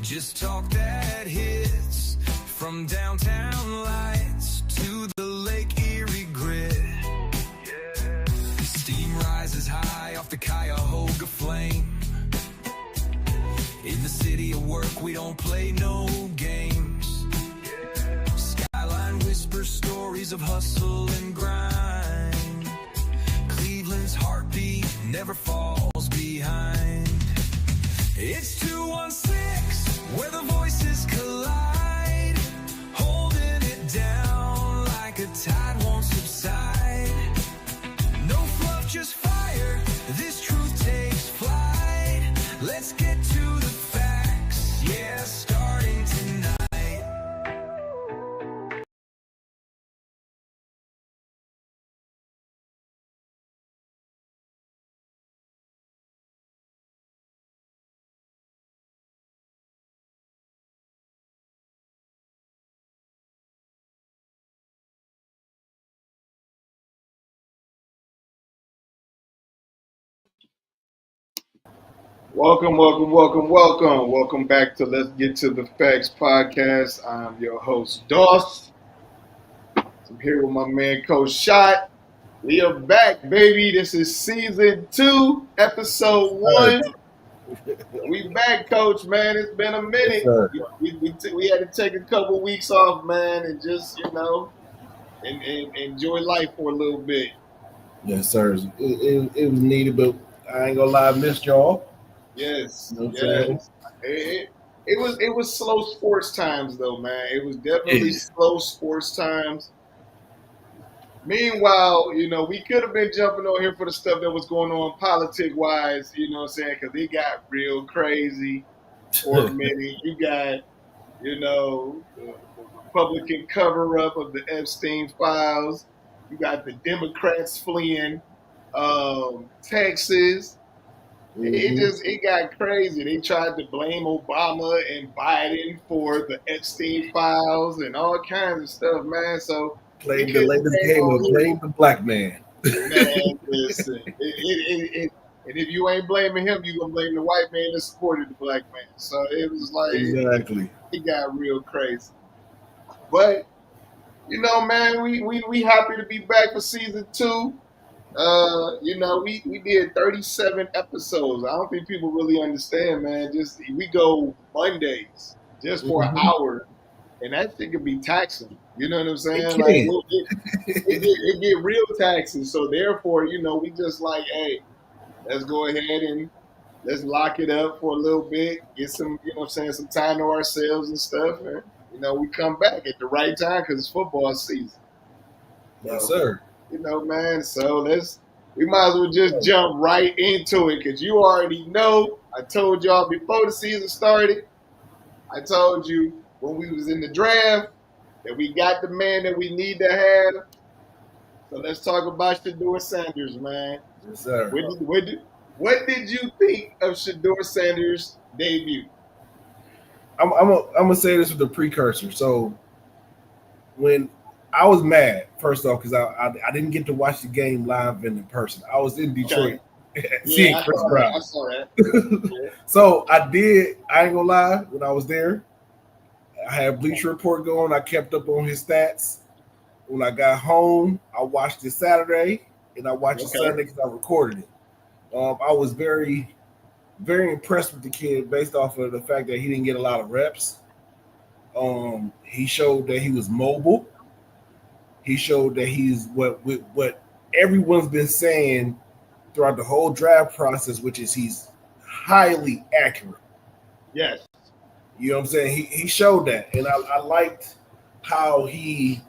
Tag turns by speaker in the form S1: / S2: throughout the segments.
S1: Just talk that hits from downtown lights to the Lake Erie grid. Steam rises high off the Cuyahoga flame. In the city of work, we don't play no games. Skyline whispers stories of hustle and grind. Cleveland's heartbeat never falls behind. It's 216, where the voices collide, holding it down like a tide won't subside. No fluff, just fire, this truth takes flight. Let's get to the facts, yeah, starting tonight.
S2: Welcome back to Let's Get to the Facts podcast. I'm your host, Doss. I'm here with my man, Coach Shot. We are back, baby. This is season 2, episode 1. We back, Coach, man. It's been a minute.
S3: Yes,
S2: we had to take a couple weeks off, man, and just, and enjoy life for a little bit.
S3: Yes, sir. It was needed, but I ain't gonna lie, I missed y'all.
S2: Yes,
S3: You know what I'm
S2: yes. It was slow sports times though, man. It was definitely slow sports times. Meanwhile, we could have been jumping on here for the stuff that was going on politic-wise, you know what I'm saying? Because it got real crazy for a minute. You got, the Republican cover-up of the Epstein files. You got the Democrats fleeing Texas. It got crazy. They tried to blame Obama and Biden for the Epstein files and all kinds of stuff, man. So
S3: played the latest game of blame the black man.
S2: Man, listen. And if you ain't blaming him, you gonna blame the white man that supported the black man. So it was like
S3: exactly.
S2: It got real crazy. But man, we happy to be back for season 2. We did 37 episodes. I don't think people really understand, man. Just we go Mondays just for an hour, and that shit could be taxing. You know what I'm saying? It get real taxing. So therefore, we just like, hey, let's go ahead and let's lock it up for a little bit, get some, some time to ourselves and stuff, and we come back at the right time because it's football season.
S3: Yes, sir.
S2: Man, so we might as well just jump right into it because you already know. I told y'all before the season started, I told you when we was in the draft that we got the man that we need to have. So let's talk about SHEDEUR Sanders, man.
S3: Yes, sir.
S2: What did you think of SHEDEUR Sanders' debut?
S3: I'm gonna say this with the precursor. So when I was mad, first off, because I didn't get to watch the game live and in person. I was in Detroit seeing Chris Brown.
S2: I saw that.
S3: So I ain't gonna lie, when I was there, I had Bleacher Report going. I kept up on his stats. When I got home, I watched it Saturday, and I watched it Sunday because I recorded it. I was very, very impressed with the kid based off of the fact that he didn't get a lot of reps. He showed that he was mobile. He showed that he's what everyone's been saying throughout the whole draft process, which is he's highly accurate.
S2: Yes.
S3: You know what I'm saying? He showed that. And I liked how he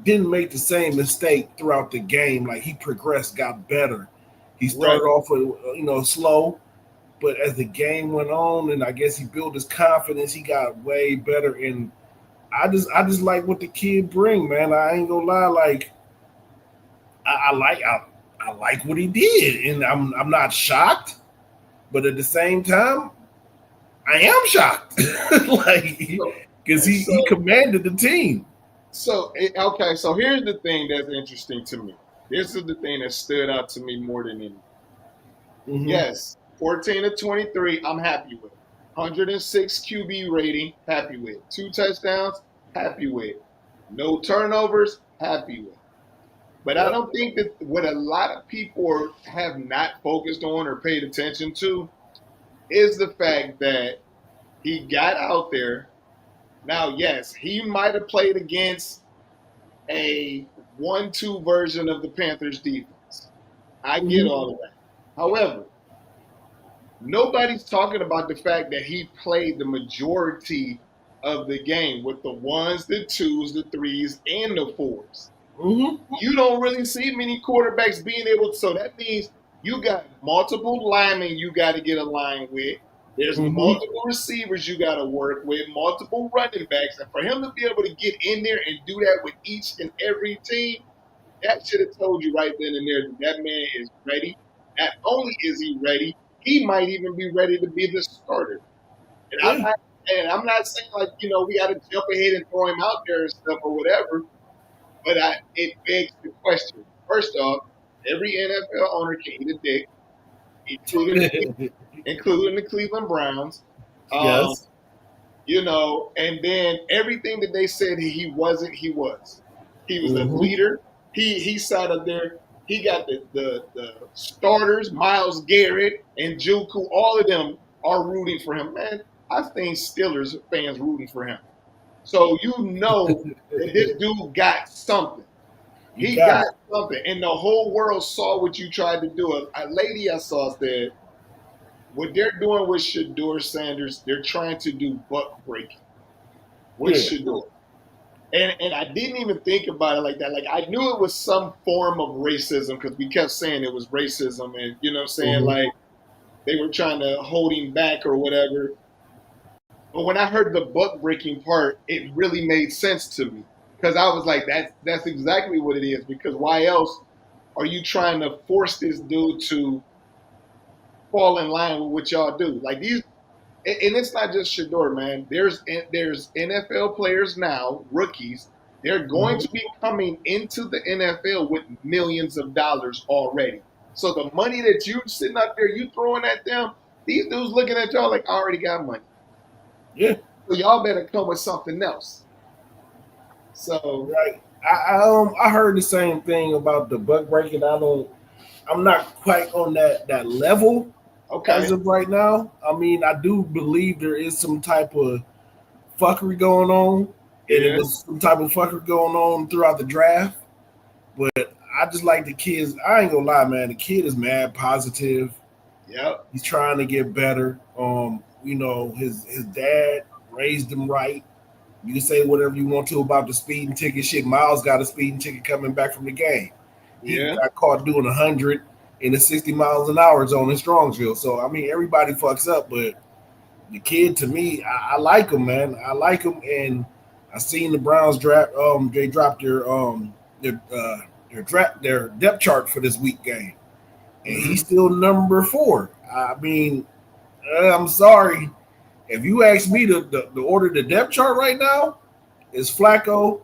S3: didn't make the same mistake throughout the game. Like he progressed, got better. He started off with, slow, but as the game went on and I guess he built his confidence, he got way better. And I just like what the kid bring, man. I ain't gonna lie, like I like what he did, and I'm not shocked, but at the same time, I am shocked, because he commanded the team.
S2: So here's the thing that's interesting to me. This is the thing that stood out to me more than anything. Yes, 14 to 23, I'm happy with it. 106 QB rating, happy with. 2 touchdowns, happy with. No turnovers, happy with. But I don't think that what a lot of people have not focused on or paid attention to is the fact that he got out there. Now, yes, he might have played against a 1-2 version of the Panthers defense. I get all of that. However, nobody's talking about the fact that he played the majority of the game with the 1s, the 2s, the 3s, and the 4s. You don't really see many quarterbacks being able to. So that means you got multiple linemen you got to get aligned with. There's multiple receivers you got to work with, multiple running backs. And for him to be able to get in there and do that with each and every team, that should have told you right then and there that that man is ready. Not only is he ready, he might even be ready to be the starter. And I'm not saying like, we got to jump ahead and throw him out there and stuff or whatever. But it begs the question. First off, every NFL owner can eat a dick, including the Cleveland Browns.
S3: Yes.
S2: And then everything that they said he wasn't, he was. He was a leader. He sat up there. He got the starters, Myles Garrett and Juku. All of them are rooting for him. Man, I've seen Steelers fans rooting for him. So that this dude got something. He got something. And the whole world saw what you tried to do. A lady I saw said, what they're doing with SHEDEUR Sanders, they're trying to do buck breaking with SHEDEUR. And I didn't even think about it like that. Like, I knew it was some form of racism because we kept saying it was racism. And, you know what I'm saying? Like, they were trying to hold him back or whatever. But when I heard the buck breaking part, it really made sense to me because I was like, that's exactly what it is. Because why else are you trying to force this dude to fall in line with what y'all do? Like these, and it's not just SHEDEUR, man. There's NFL players now, rookies. They're going to be coming into the NFL with millions of dollars already. So the money that you sitting out there, you throwing at them, these dudes looking at y'all like, I already got money.
S3: Yeah.
S2: So y'all better come with something else. So
S3: right. I heard the same thing about the buck breaking. I'm not quite on that level as of right now. I mean, I do believe there is some type of fuckery going on. And it was some type of fuckery going on throughout the draft. But I just like the kids. I ain't gonna lie, man. The kid is mad positive.
S2: Yep.
S3: He's trying to get better. His dad raised him right. You can say whatever you want to about the speeding ticket shit. Miles got a speeding ticket coming back from the game. He got caught doing 100 in the 60 miles an hour zone in Strongsville. So, I mean, everybody fucks up, but the kid, to me, I like him, man. I like him, and I seen the Browns draft. They dropped their depth chart for this week game, and he's still number 4. I mean, I'm sorry. If you ask me to order the depth chart right now, it's Flacco,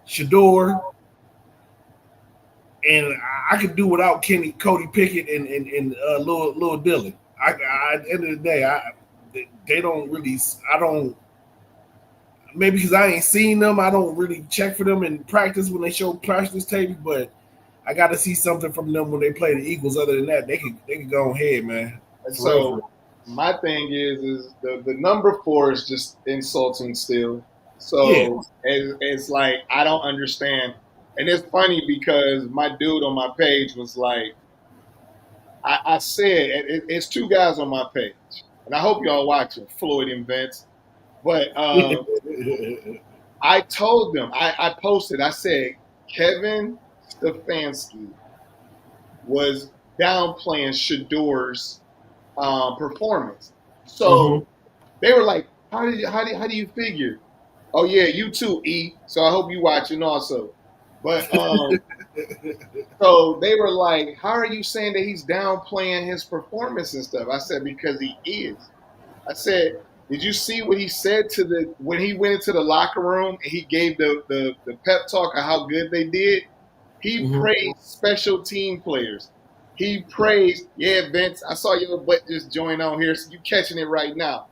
S3: SHEDEUR, and I could do without Cody Pickett and Lil Dylan. At the end of the day, they don't really. I don't. Maybe because I ain't seen them, I don't really check for them in practice when they show practice tape. But I got to see something from them when they play the Eagles. Other than that, they could go ahead, man.
S2: So my thing is the number 4 is just insulting still. So it's like I don't understand, and it's funny because my dude on my page was like, I said it's 2 guys on my page, and I hope y'all watching Floyd and Vince. But I told them, I posted, I said, Kevin Stefanski was downplaying SHEDEUR's performance. So they were like, how do you figure? Oh yeah, you too, E. So I hope you watching also. But so they were like, how are you saying that he's downplaying his performance and stuff? I said, because he is. I said, did you see what he said when he went into the locker room and he gave the pep talk of how good they did? He praised special team players. he praised. Yeah, Vince, I saw your butt just join on here. So you catching it right now.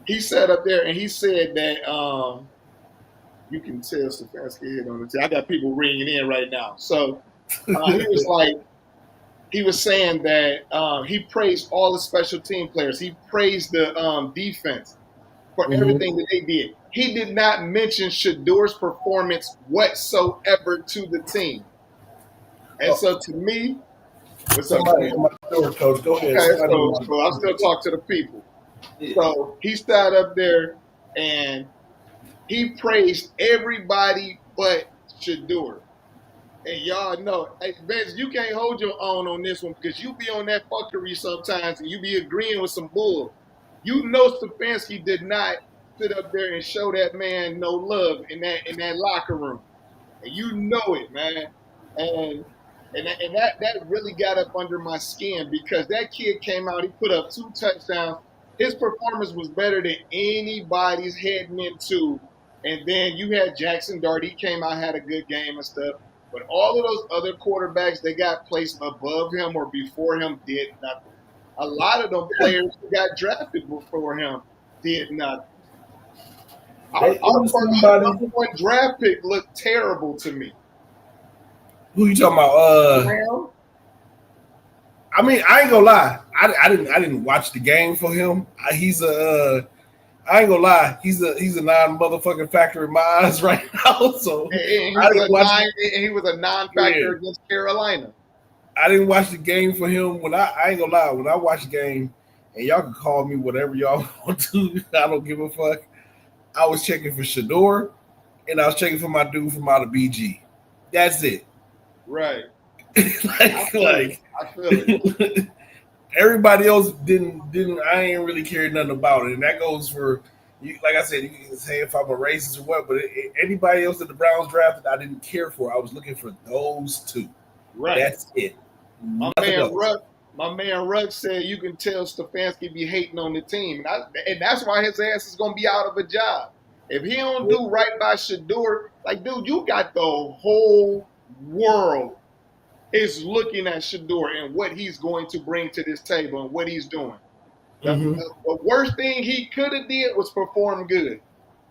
S2: He sat up there and he said that you can tell Stefanski hit on the team. I got people ringing in right now. So he was like, he was saying that he praised all the special team players. He praised the defense for everything that they did. He did not mention SHEDEUR's performance whatsoever to the team. And so to me, what's up?
S3: Coach, go ahead.
S2: Okay, so I'll still talk to the people. Yeah. So he sat up there and he praised everybody but SHEDEUR. And y'all know, hey, Vince, you can't hold your own on this one because you be on that fuckery sometimes and you be agreeing with some bull. You know Stefanski did not sit up there and show that man no love in that locker room. And you know it, man. And that really got up under my skin because that kid came out, he put up 2 touchdowns. His performance was better than anybody's heading into. And then you had Jackson Dart. He came out, had a good game and stuff. But all of those other quarterbacks that got placed above him or before him did nothing. A lot of them players who got drafted before him did nothing. Our number 1 draft pick looked terrible to me.
S3: Who you talking about? I mean, I ain't gonna lie. I didn't watch the game for him. I ain't gonna lie. He's a non-motherfucking factor in my eyes right now. So
S2: he was a non-factor against Carolina.
S3: I didn't watch the game for him. I ain't gonna lie. When I watch the game, and y'all can call me whatever y'all want to. I don't give a fuck. I was checking for SHEDEUR, and I was checking for my dude from out of BG. That's it.
S2: Right.
S3: I feel
S2: it.
S3: Everybody else didn't. I ain't really cared nothing about it, and that goes for you. Like I said, you can say if I'm a racist or what, but anybody else that the Browns drafted, I didn't care for. I was looking for those 2.
S2: Right.
S3: That's it.
S2: My man Ruck said you can tell Stefanski be hating on the team, and that's why his ass is gonna be out of a job if he don't do right by SHEDEUR. Like, dude, you got the whole world is looking at SHEDEUR and what he's going to bring to this table and what he's doing. The worst thing he could have did was perform good,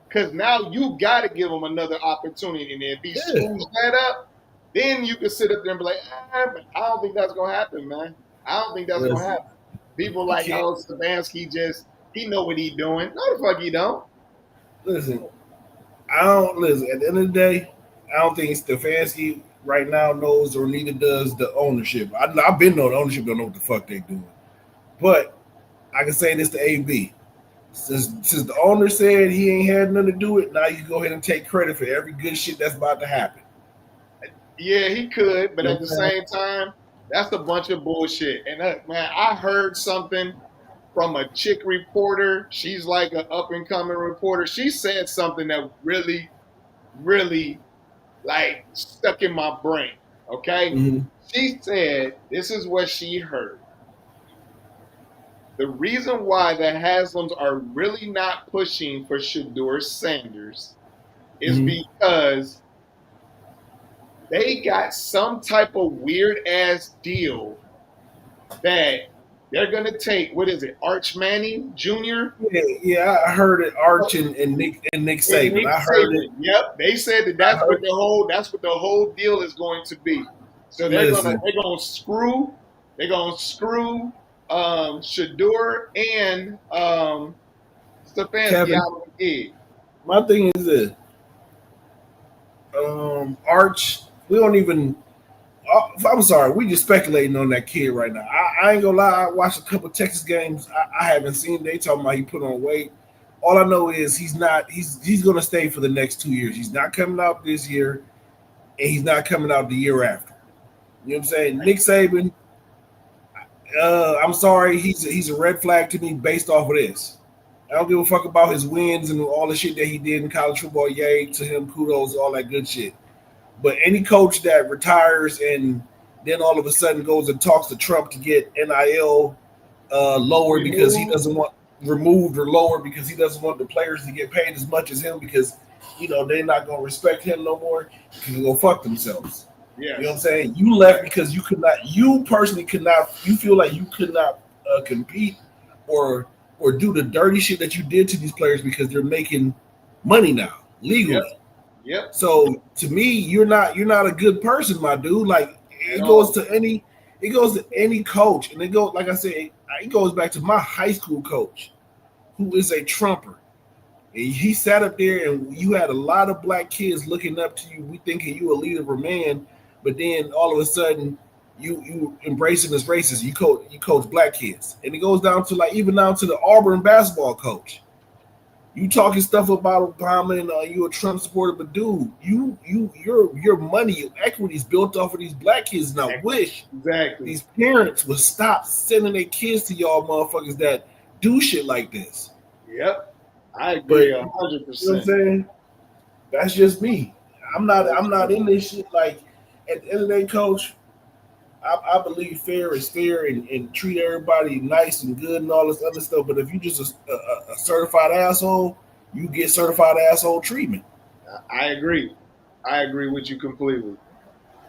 S2: because now you got to give him another opportunity. And if he screws that up, then you can sit up there and be like, but I don't think that's going to happen, man. I don't think that's going to happen. People like, Stefanski he know what he doing. No, the fuck he don't.
S3: Listen, at the end of the day, I don't think Stefanski right now knows, or neither does the ownership. I've been knowing the ownership don't know what the fuck they doing. But I can say this to AB. Since the owner said he ain't had nothing to do with it, now you can go ahead and take credit for every good shit that's about to happen.
S2: Yeah, he could, but at the same time, that's a bunch of bullshit. And man, I heard something from a chick reporter. She's like an up-and-coming reporter. She said something that really, really like stuck in my brain, okay? She said, this is what she heard. The reason why the Haslams are really not pushing for SHEDEUR Sanders is because they got some type of weird-ass deal that they're going to take, what is it, Arch Manning Jr.?
S3: Yeah, I heard it, Arch and Nick Saban. I heard it.
S2: Yep, they said that's what the whole deal is going to be. So they're gonna screw SHEDEUR and Stefanski out of the gig.
S3: My thing is this. Arch, we don't even. I'm sorry, we just speculating on that kid right now. I ain't gonna lie. I watched a couple Texas games. I haven't seen. They talking about he put on weight. All I know is he's gonna stay for the next 2 years. He's not coming out this year, and he's not coming out the year after. You know what I'm saying? Nick Saban. I'm sorry, he's a red flag to me based off of this. I don't give a fuck about his wins and all the shit that he did in college football. Yay to him, kudos, all that good shit. But any coach that retires and then all of a sudden goes and talks to Trump to get NIL lower because he doesn't want removed or lower because he doesn't want the players to get paid as much as him because they're not gonna respect him no more, can go fuck themselves.
S2: Yeah.
S3: You know what I'm saying? You left because you personally could not, you feel like you could not compete or do the dirty shit that you did to these players because they're making money now legally.
S2: Yep.
S3: So to me, you're not a good person, my dude. Like it goes to any coach, and it goes, like I said, it goes back to my high school coach, who is a trumper. And he sat up there, and you had a lot of black kids looking up to you. We thinking you a leader of a man, but then all of a sudden, you embracing this racist. You coach black kids, and it goes down to even down to the Auburn basketball coach. You talking stuff about Obama and you a Trump supporter, but dude, your money, your equity is built off of these black kids. And I wish these parents would stop sending their kids to y'all motherfuckers that do shit like this.
S2: Yep, I agree 100%.
S3: You know what I'm saying? That's just me. I'm not in this shit. Like at the end of the day, coach, I believe fair is fair and treat everybody nice and good and all this other stuff. But if you just a certified asshole, you get certified asshole treatment.
S2: I agree. I agree with you completely.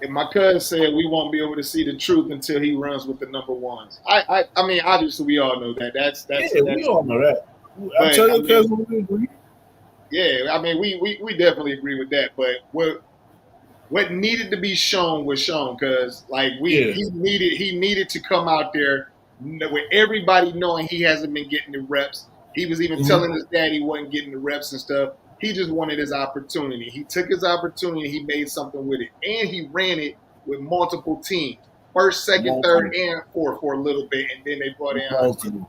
S2: And my cousin said we won't be able to see the truth until he runs with the number ones. I mean, obviously we all know that. That's
S3: we all know that. I'm telling you, cousin, we agree.
S2: Yeah, I mean, we definitely agree with that. But what needed to be shown was shown, because he needed to come out there with everybody knowing he hasn't been getting the reps. He was even telling his dad he wasn't getting the reps and stuff. He just wanted his opportunity. He took his opportunity. He made something with it, and he ran it with multiple teams, first, second, third, and fourth for a little bit, and then they brought in.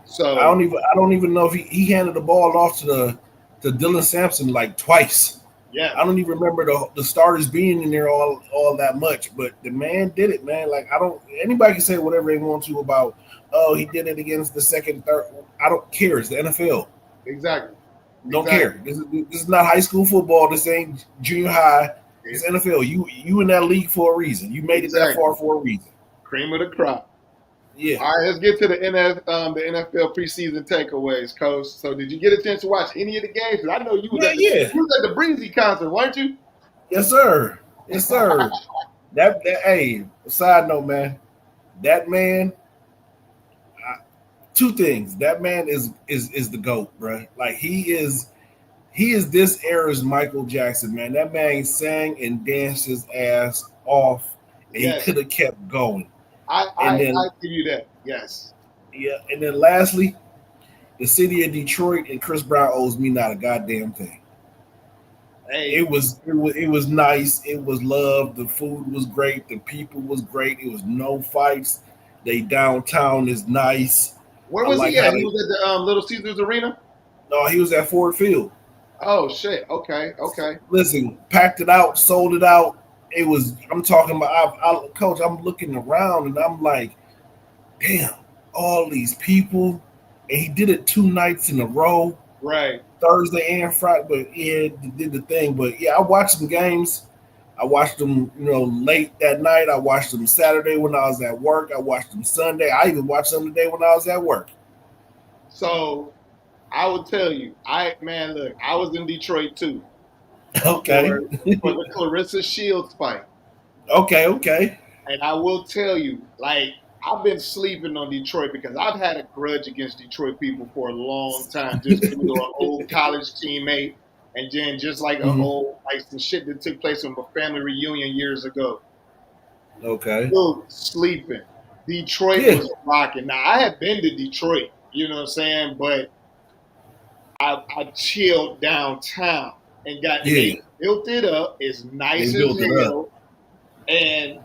S2: So
S3: I don't even know if he handed the ball off to Dylan Sampson like twice.
S2: Yeah,
S3: I don't even remember the starters being in there all that much, but the man did it, man. Like anybody can say whatever they want to about, he did it against the second, third. I don't care. It's the NFL.
S2: Exactly.
S3: Don't care. This is not high school football. This ain't junior high. It's NFL. You in that league for a reason. You made it that far for a reason.
S2: Cream of the crop.
S3: Yeah.
S2: All right, let's get to the NFL preseason takeaways, Coach. So, did you get a chance to watch any of the games? I know you was at the Breezy concert, weren't you?
S3: Yes, sir. Yes, sir. that hey. Side note, man. That man. Two things. That man is the GOAT, bro. Like he is this era's Michael Jackson, man. That man sang and danced his ass off, and he could have kept going.
S2: I give you that. Yes.
S3: Yeah, and then lastly, the city of Detroit and Chris Brown owes me not a goddamn thing.
S2: Hey.
S3: It was nice. It was love. The food was great. The people was great. It was no fights. They downtown is nice.
S2: Where was he at? He was at the Little Caesars Arena?
S3: No, he was at Ford Field.
S2: Oh, shit. Okay.
S3: Listen, packed it out, sold it out. It was, I'm talking about, Coach, I'm looking around and I'm like, damn, all these people. And he did it 2 nights in a row.
S2: Right.
S3: Thursday and Friday, but yeah, did the thing. But yeah, I watched some games. I watched them, late that night. I watched them Saturday when I was at work. I watched them Sunday. I even watched them today when I was at work.
S2: So I will tell you, I was in Detroit too.
S3: Okay.
S2: For the Clarissa Shields fight.
S3: Okay.
S2: And I will tell you, I've been sleeping on Detroit because I've had a grudge against Detroit people for a long time, just due to an old college teammate, and then just some shit that took place on a family reunion years ago.
S3: Okay.
S2: Dude, sleeping. Detroit was rocking. Now, I had been to Detroit, you know what I'm saying, but I chilled downtown and they built it up. It's nice as hell. And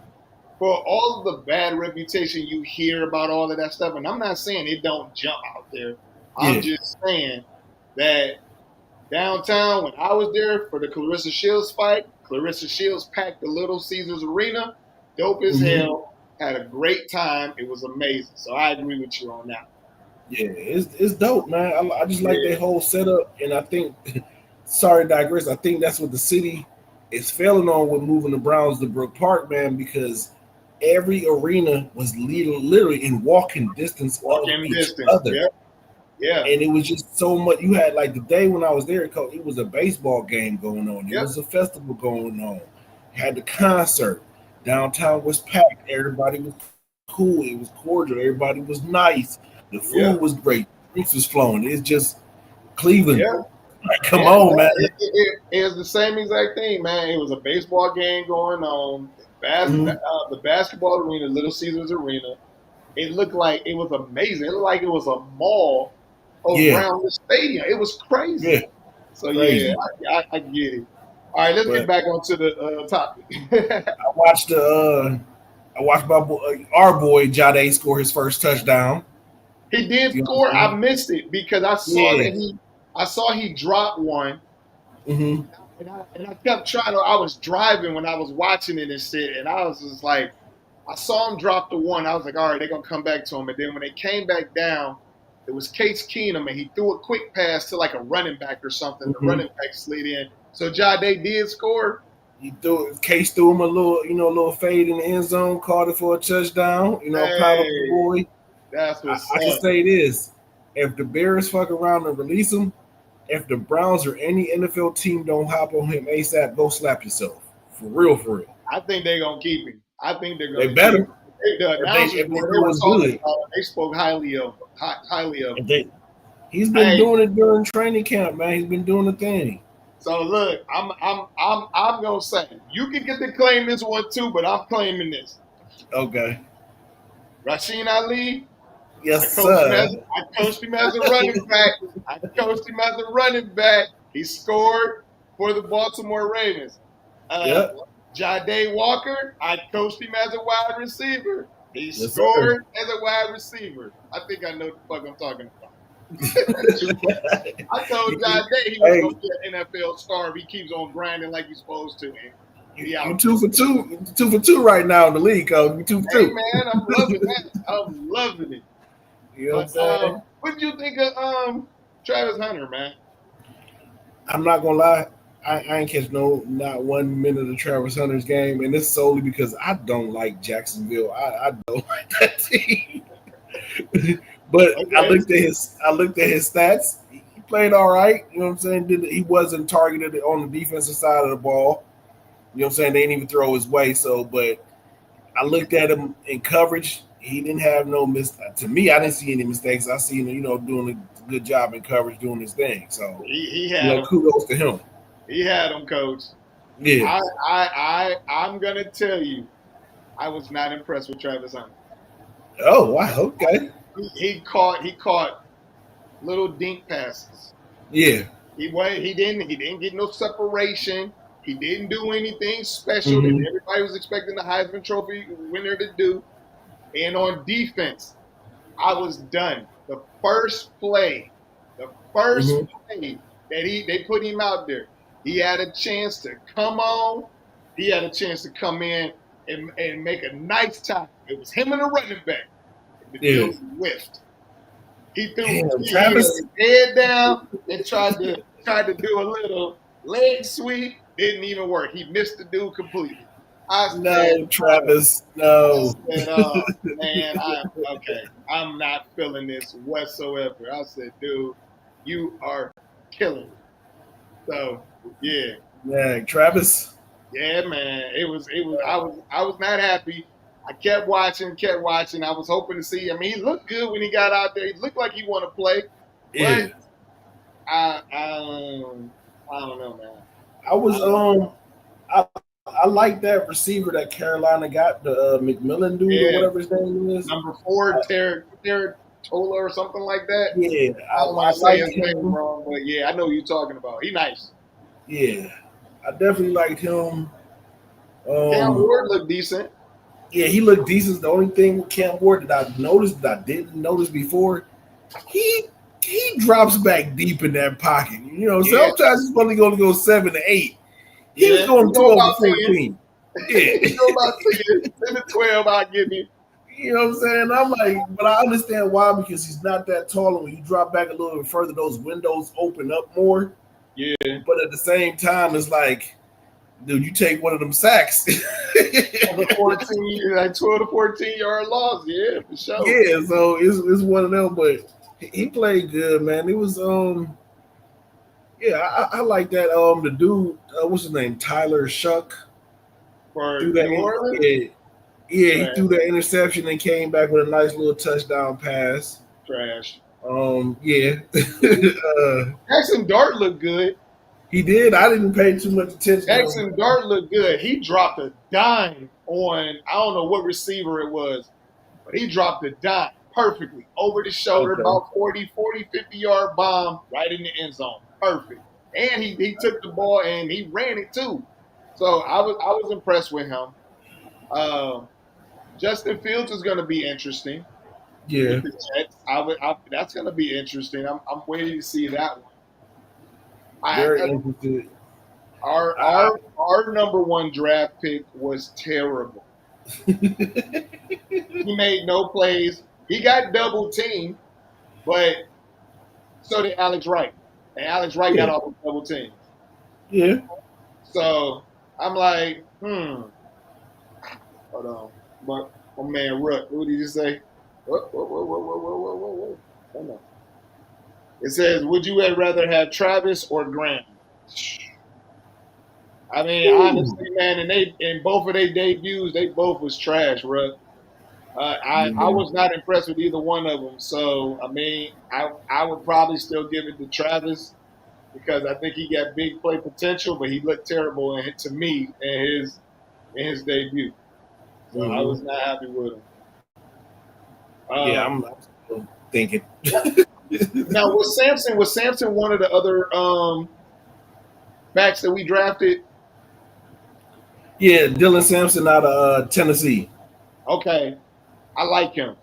S2: for all of the bad reputation you hear about all of that stuff, and I'm not saying it don't jump out there. I'm just saying that downtown, when I was there for the Clarissa Shields fight, Clarissa Shields packed the Little Caesars Arena, dope as hell, had a great time. It was amazing. So I agree with you on that.
S3: Yeah, it's dope, man. I just like their whole setup, and I think, sorry to digress, I think that's what the city is failing on with moving the Browns to Brook Park, man, because every arena was literally in walking distance of each other. Yeah. And it was just so much. You had the day when I was there, it was a baseball game going on. It was a festival going on. You had the concert. Downtown was packed. Everybody was cool. It was cordial. Everybody was nice. The
S2: Yeah.
S3: food was great. Drinks was flowing. It's just Cleveland.
S2: Yeah.
S3: Like, come
S2: Yeah,
S3: on, man.
S2: it was the same exact thing, man. It was a baseball game going on.
S3: Mhm.
S2: The basketball arena, Little Caesars Arena. It looked like it was amazing. It looked like it was a mall
S3: Yeah,
S2: around the stadium. It was crazy.
S3: yeah,
S2: So yeah,
S3: crazy.
S2: I get it. All right, let's get
S3: But
S2: back onto the topic.
S3: I watched our boy Jade score his first touchdown.
S2: He did
S3: You know
S2: score.
S3: what I'm
S2: I missed it because
S3: saying?
S2: I saw he dropped one,
S3: Yeah. Hmm.
S2: and I kept trying to. I was driving when I was watching it and shit, and I was just like, I saw him drop the one. I was like, all right, they're gonna come back to him. And then when they came back down, it was Case Keenum, and he threw a quick pass to like a running back or something. The
S3: Hmm.
S2: running back slid in. So Jade did score.
S3: Case threw him a little fade in the end zone, called it for a touchdown. Proud of the
S2: Hey,
S3: boy.
S2: that's what's
S3: I can
S2: up.
S3: say this: if the Bears fuck around and release him, if the Browns or any NFL team don't hop on him ASAP, go slap yourself. For real, for real.
S2: I think they're gonna keep him. I think they're
S3: They
S2: gonna keep him.
S3: better
S2: The announcers
S3: if they
S2: when they
S3: do
S2: were
S3: us
S2: talking
S3: good.
S2: about him, they spoke highly of him. Highly of him.
S3: If they, he's been
S2: Hey,
S3: doing it during training camp, man. He's been doing the thing.
S2: so look, I'm gonna say you can get to claim this one too, but I'm claiming this.
S3: Okay.
S2: Rasheen Ali,
S3: Yes, sir.
S2: I coached him as a running back. I coached him as a running back. He scored for the Baltimore Ravens.
S3: Yep.
S2: Jade Walker, I coached him as a wide receiver. He
S3: Yes, sir.
S2: scored as a wide receiver. I think I know what the fuck I'm talking about. I told Jade he was
S3: Hey,
S2: going to be an NFL star if he keeps on grinding like he's supposed to. And he
S3: you
S2: out.
S3: 2 for 2 right now in the league, coach. You 2 for
S2: Hey,
S3: 2.
S2: man, I'm loving that. I'm loving it.
S3: You know what I'm
S2: But
S3: saying?
S2: what did you think of Travis Hunter, man?
S3: I'm not gonna lie. I ain't catch not 1 minute of Travis Hunter's game, and it's solely because I don't like Jacksonville. I don't like that team. But
S2: Okay.
S3: I looked at his stats. He played all right. You know what I'm saying? He wasn't targeted on the defensive side of the ball. You know what I'm saying? They didn't even throw his way. So, but I looked at him in coverage. He didn't have no to me, I didn't see any mistakes. I seen him, doing a good job in coverage, doing his thing. So,
S2: He had him.
S3: kudos to him.
S2: He had him, coach.
S3: Yeah.
S2: I'm gonna tell you, I was not impressed with Travis Hunter.
S3: Oh wow. Okay.
S2: He caught little dink passes.
S3: Yeah.
S2: He didn't get no separation. He didn't do anything special that everybody was expecting the Heisman Trophy winner to do. And on defense, I was done. The first play that they put him out there, he had a chance to come on. He had a chance to come in and make a nice tackle. It was him and a running back. The dude whiffed. He threw his head down and tried to do a little leg sweep. Didn't even work. He missed the dude completely.
S3: Travis, no.
S2: I said, man, I'm not feeling this whatsoever. I said, dude, you are killing me. So, yeah.
S3: Yeah, Travis.
S2: Yeah, man. I was not happy. I kept watching. I was hoping to see. I mean, he looked good when he got out there. He looked like he wanted to play.
S3: Yeah.
S2: But I don't know, man.
S3: I like that receiver that Carolina got, the McMillan dude or whatever his name is.
S2: Number 4, Tola or something like that.
S3: Yeah,
S2: I don't want to say his name wrong, but yeah, I know who you're talking about. He nice.
S3: Yeah, I definitely liked him.
S2: Cam Ward looked decent.
S3: Yeah, he looked decent. The only thing with Cam Ward that I noticed that I didn't notice before, he drops back deep in that pocket. Sometimes he's only going to go 7 to 8. He was going 12 to 14. Yeah.
S2: He go about 10 to 12, I'll give you.
S3: You know what I'm saying? I'm like, but I understand why, because he's not that tall. And when you drop back a little bit further, those windows open up more.
S2: Yeah.
S3: But at the same time, it's like, dude, you take one of them sacks.
S2: 12 to 14 yard loss. Yeah, for sure.
S3: Yeah, so it's one of them, but he played good, man. It was I like that. The dude, what's his name? Tyler Shuck.
S2: for
S3: threw that
S2: New Orleans.
S3: He threw that interception and came back with a nice little touchdown pass.
S2: Trash.
S3: Yeah.
S2: Jackson Dart looked good.
S3: He did. I didn't pay too much attention.
S2: Jackson Dart looked good. He dropped a dime on, I don't know what receiver it was, but he dropped a dime perfectly over the shoulder, about 40, 50-yard bomb right in the end zone. Perfect. And he took the ball and he ran it too. So I was impressed with him. Justin Fields is going to be interesting.
S3: Yeah.
S2: With the Jets. That's going to be interesting. I'm waiting to see that one.
S3: Very interested.
S2: Our number one draft pick was terrible. He made no plays. He got double teamed, but so did Alex Wright. And Alex Wright got off of double teams.
S3: Yeah. So
S2: I'm like, Hold on. But my man Rook, what did you say? Whoa. Hold on. It says, would you rather have Travis or Graham? I mean, honestly, man, and in both of their debuts, they both was trash, Rook. I was not impressed with either one of them. So, I mean, I would probably still give it to Travis because I think he got big play potential, but he looked terrible to me in his debut. So I was not happy with him.
S3: I'm still thinking.
S2: Now, was Sampson one of the other backs that we drafted?
S3: Yeah, Dylan Sampson out of Tennessee.
S2: Okay. I like him.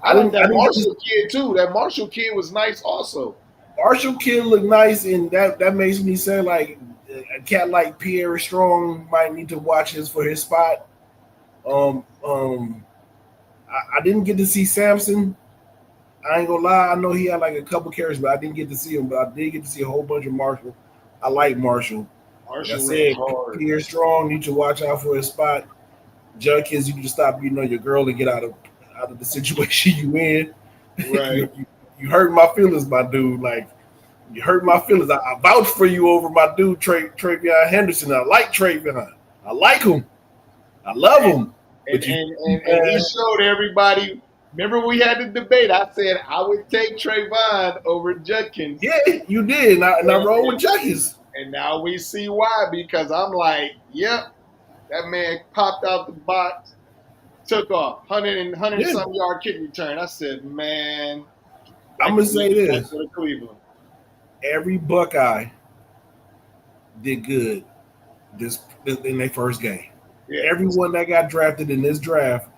S2: I like that Marshall kid too. That Marshall kid was nice also.
S3: Marshall kid looked nice, and that makes me say like a cat like Pierre Strong might need to watch for his spot. I didn't get to see Sampson. I ain't gonna lie. I know he had like a couple carries, but I didn't get to see him. But I did get to see a whole bunch of Marshall. I like Marshall. Like I said, Pierre Strong need to watch out for his spot. Junkies, you need to stop beating on your girl and get out of the situation you in.
S2: Right.
S3: you hurt my feelings, my dude. Like you hurt my feelings. I vouch for you over my dude Travion Henderson. I like Travion. I like him. I love him.
S2: And he showed everybody. Remember we had the debate. I said I would take Trayvon over Judkins.
S3: Yeah, you did. And I rolled with Judkins.
S2: And now we see why, because I'm like, yep, that man popped out the box, took off, 100 some yard kick return. I said, man.
S3: I'm going to say this.
S2: Cleveland.
S3: Every Buckeye did good in their first game. Yeah. Everyone that got drafted in this draft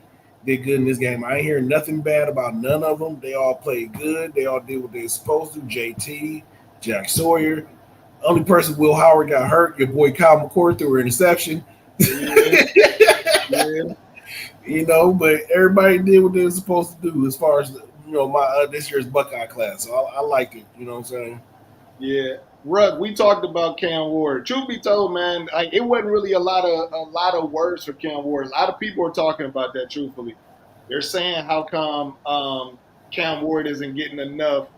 S3: did good in this game. I ain't hearing nothing bad about none of them. They all played good. They all did what they were supposed to. JT, Jack Sawyer. Only person, Will Howard, got hurt. Your boy Kyle McCord threw an interception. Yeah. You know, but everybody did what they were supposed to do as far as, my this year's Buckeye class. So I like it. You know what I'm saying?
S2: Yeah. Rug, we talked about Cam Ward. Truth be told, man, like it wasn't really a lot of words for Cam Ward. A lot of people are talking about that. Truthfully, they're saying how come Cam Ward isn't getting enough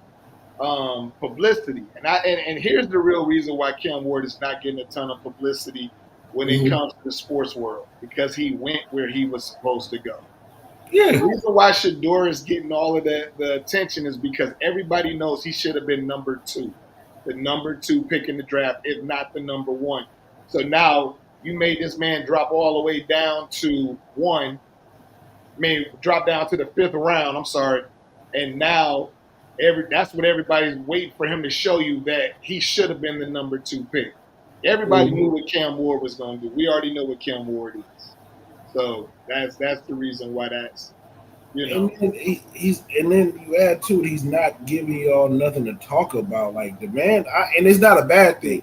S2: publicity, and here's the real reason why Cam Ward is not getting a ton of publicity when it comes to the sports world, because he went where he was supposed to go.
S3: Yeah.
S2: The reason why SHEDEUR is getting all of the attention is because everybody knows he should have been number 2. The number 2 pick in the draft, if not the number 1. So now you made this man drop all the way down to 1. Drop down to the 5th round. I'm sorry. And now that's what everybody's waiting for him to show you, that he should have been the number 2 pick. Everybody knew what Cam Ward was going to do. We already know what Cam Ward is. So that's the reason why that's,
S3: And then you add to it, he's not giving y'all nothing to talk about. Like the man, and it's not a bad thing.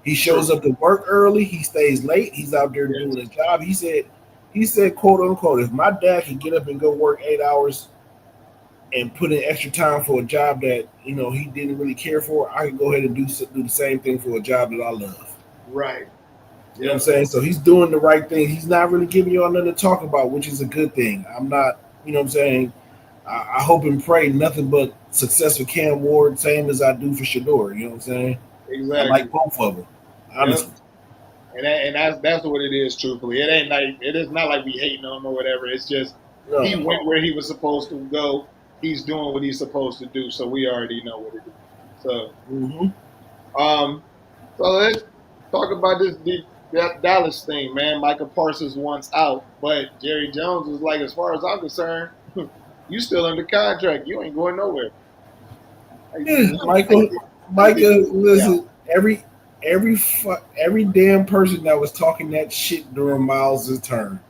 S3: He shows up to work early. He stays late. He's out there doing his job. He said, quote unquote, if my dad can get up and go work 8 hours and put in extra time for a job that he didn't really care for, I can go ahead and do the same thing for a job that I love.
S2: Right.
S3: You know what I'm saying? So he's doing the right thing. He's not really giving y'all nothing to talk about, which is a good thing. I'm not. You know what I'm saying? I hope and pray nothing but success with Cam Ward, same as I do for SHEDEUR. You know what I'm saying?
S2: Exactly.
S3: I like both of them, honestly.
S2: And that's what it is. Truthfully, it is not like we hating on him or whatever. It's just he
S3: No.
S2: went where he was supposed to go. He's doing what he's supposed to do, so we already know what it is. So, um, so let's talk about that Dallas thing, man. Micah Parsons wants out, but Jerry Jones was like, as far as I'm concerned, you still under contract. You ain't going nowhere.
S3: Yeah, Micah, listen, every damn person that was talking that shit during Miles' turn.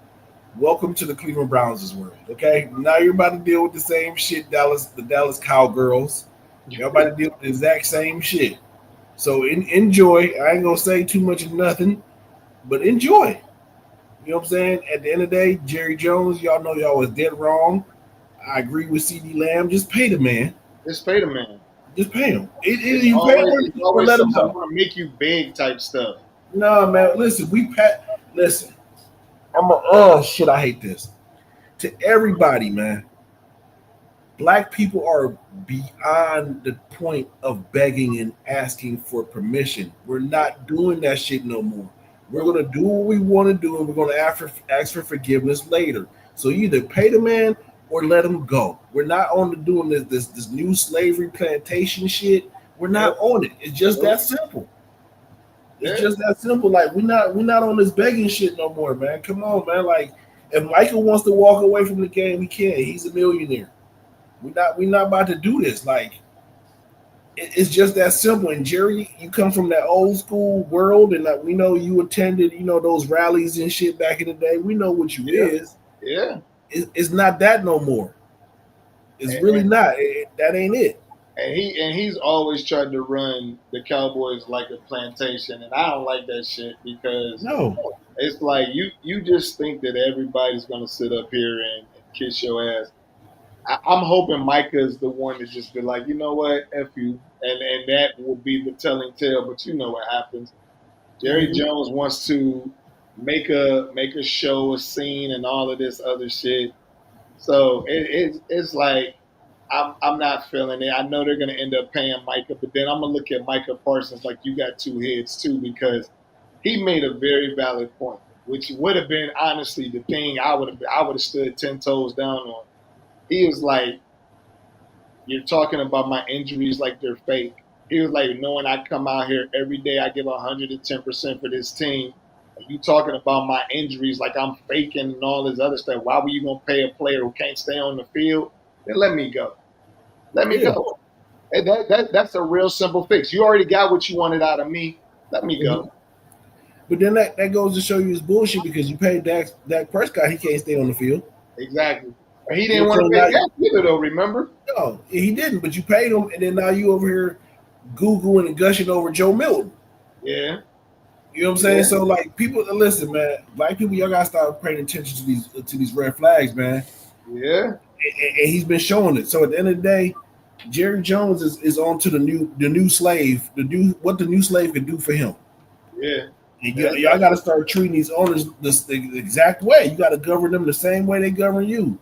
S3: Welcome to the Cleveland Browns' world. Okay, now you're about to deal with the same shit, the Dallas Cowgirls. You're about to deal with the exact same shit. So enjoy. I ain't gonna say too much of nothing, but enjoy. You know what I'm saying? At the end of the day, Jerry Jones, y'all know y'all was dead wrong. I agree with CD Lamb. Just pay the man.
S2: Just pay the man.
S3: Just pay him. You
S2: pay
S3: him or let him go.
S2: Want to make you big type stuff.
S3: No, man. Listen, listen. Shit. I hate this. To everybody, man. Black people are beyond the point of begging and asking for permission. We're not doing that shit no more. We're gonna do what we want to do, and we're gonna ask for forgiveness later. So you either pay the man or let him go. We're not on doing this new slavery plantation shit. We're not on it. It's just that simple. It's just that simple. Like we're not on this begging shit no more, man. Come on, man. Like if Michael wants to walk away from the game, he can. He's a millionaire. We're not about to do this. Like it's just that simple. And Jerry, you come from that old school world, and we know you attended, those rallies and shit back in the day. We know what you is.
S2: Yeah.
S3: It's not that no more. It's really not. That ain't it.
S2: And he's always tried to run the Cowboys like a plantation, and I don't like that shit because it's like you just think that everybody's gonna sit up here and kiss your ass. I'm hoping Micah is the one to just be like, you know what, F you, and that will be the telling tale. But you know what happens. Jerry Jones wants to make a show, a scene, and all of this other shit. So it's like I'm not feeling it. I know they're gonna end up paying Micah, but then I'm gonna look at Micah Parsons like you got two heads too, because he made a very valid point, which would have been honestly the thing I would have stood 10 toes down on. He was like, "You're talking about my injuries like they're fake." He was like, "Knowing I come out here every day, I give 110% for this team. And you talking about my injuries like I'm faking and all this other stuff. Why were you gonna pay a player who can't stay on the field? Then let me go. Let me go." And that's a real simple fix. You already got what you wanted out of me. Let me go.
S3: But then that goes to show you it's bullshit because you paid Dak Prescott. He can't stay on the field.
S2: Exactly. He didn't want to pay Dak either, though. Remember?
S3: No, he didn't. But you paid him, and then now you over here googling and gushing over Joe Milton.
S2: Yeah.
S3: You know what I'm saying? Yeah. So like, people, listen, man. Black people, y'all gotta start paying attention to these red flags, man.
S2: Yeah.
S3: And he's been showing it. So at the end of the day, Jerry Jones is on to the new slave, what the new slave can do for him.
S2: Yeah.
S3: And y'all got to start treating these owners the exact way. You got to govern them the same way they govern you.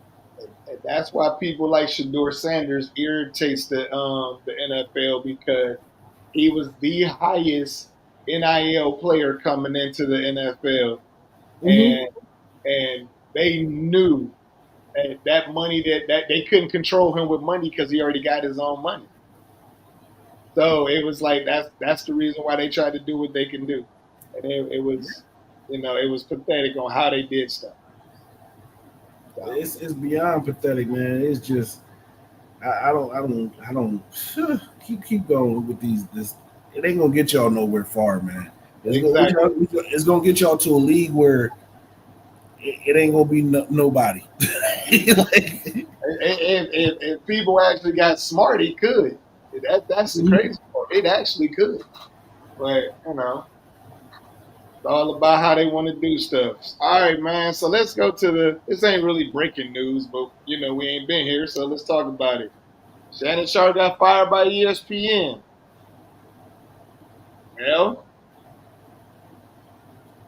S2: And that's why people like SHEDEUR Sanders irritates the NFL, because he was the highest NIL player coming into the NFL, and they knew that money that they couldn't control him with money because he already got his own money. So it was like that's the reason why they tried to do what they can do. And it was, it was pathetic on how they did stuff.
S3: So. It's beyond pathetic, man. It's just I don't keep going with this. It ain't gonna get y'all nowhere far, man. It's gonna get y'all to a league where it ain't gonna be nobody.
S2: If people actually got smart, it could. That's the crazy part. It actually could, but it's all about how they want to do stuff. All right, man. So let's go to this ain't really breaking news, but we ain't been here, so let's talk about it. Shannon Sharp got fired by ESPN. Well,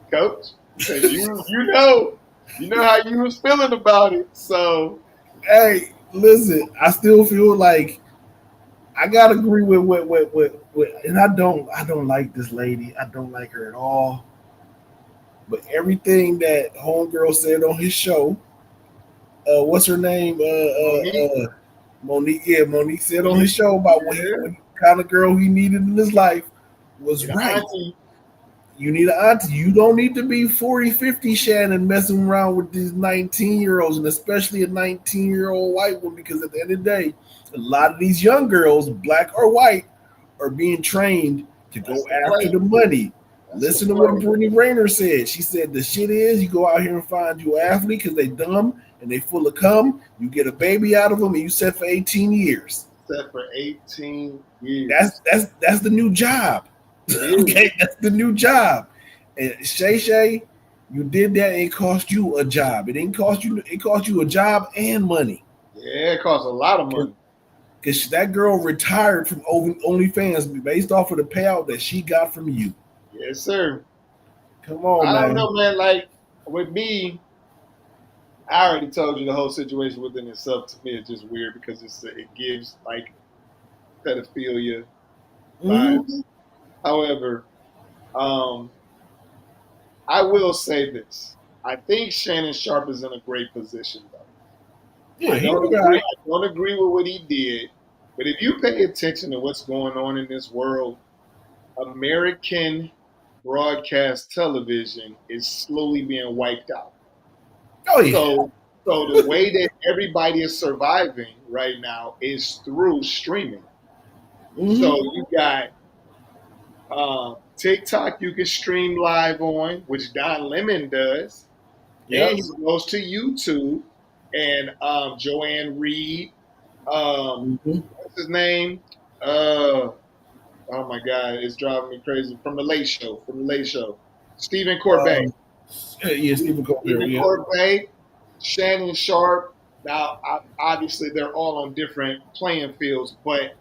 S2: Coach, you know how you was feeling about it. So,
S3: hey, listen, I still feel like I gotta agree with and I don't like this lady. I don't like her at all. But everything that homegirl said on his show, what's her name?
S2: Monique,
S3: Monique. Yeah, Monique said on his
S2: Monique,
S3: show about
S2: yeah,
S3: what kind of girl he needed in his life was
S2: the
S3: right.
S2: auntie.
S3: You need an auntie. You don't need to be 40, 50, Shannon, messing around with these 19-year-olds, and especially a 19-year-old white one, because at the end of the day, a lot of these young girls, black or white, are being trained to
S2: That's
S3: go
S2: the
S3: after
S2: play.
S3: the money.
S2: That's the
S3: Listen to what
S2: play.
S3: Brittany Rayner said. She said the shit is you go out here and find you an athlete because they dumb and they full of cum. You get a baby out of them and you set for 18 years.
S2: Set for 18 years.
S3: That's the new job. Okay, that's the new job. And Shay, you did that. And it cost you a job. It didn't cost you. It cost you a job and money.
S2: Yeah, it costs a lot of money.
S3: Because that girl retired from OnlyFans based off of the payout that she got from you.
S2: Yes, sir.
S3: Come on,
S2: I
S3: man.
S2: don't know, man. Like with me, I already told you the whole situation within itself. To me, it's just weird because it gives like pedophilia vibes.
S3: Mm-hmm.
S2: However, I will say this: I think Shannon Sharp is in a great position, though.
S3: Yeah,
S2: I don't agree with what he did, but if you pay attention to what's going on in this world, American broadcast television is slowly being wiped out.
S3: Oh yeah.
S2: So the way that everybody is surviving right now is through streaming.
S3: Mm-hmm.
S2: So you got TikTok you can stream live on, which Don Lemon does.
S3: Yep.
S2: And he goes to YouTube and Joanne Reed, what's his name? Oh my God, it's driving me crazy. From the Late Show, Stephen Corbett.
S3: Yeah, Stephen Colbert. Yeah.
S2: Corbett, Shannon Sharp. Now, obviously, they're all on different playing fields, but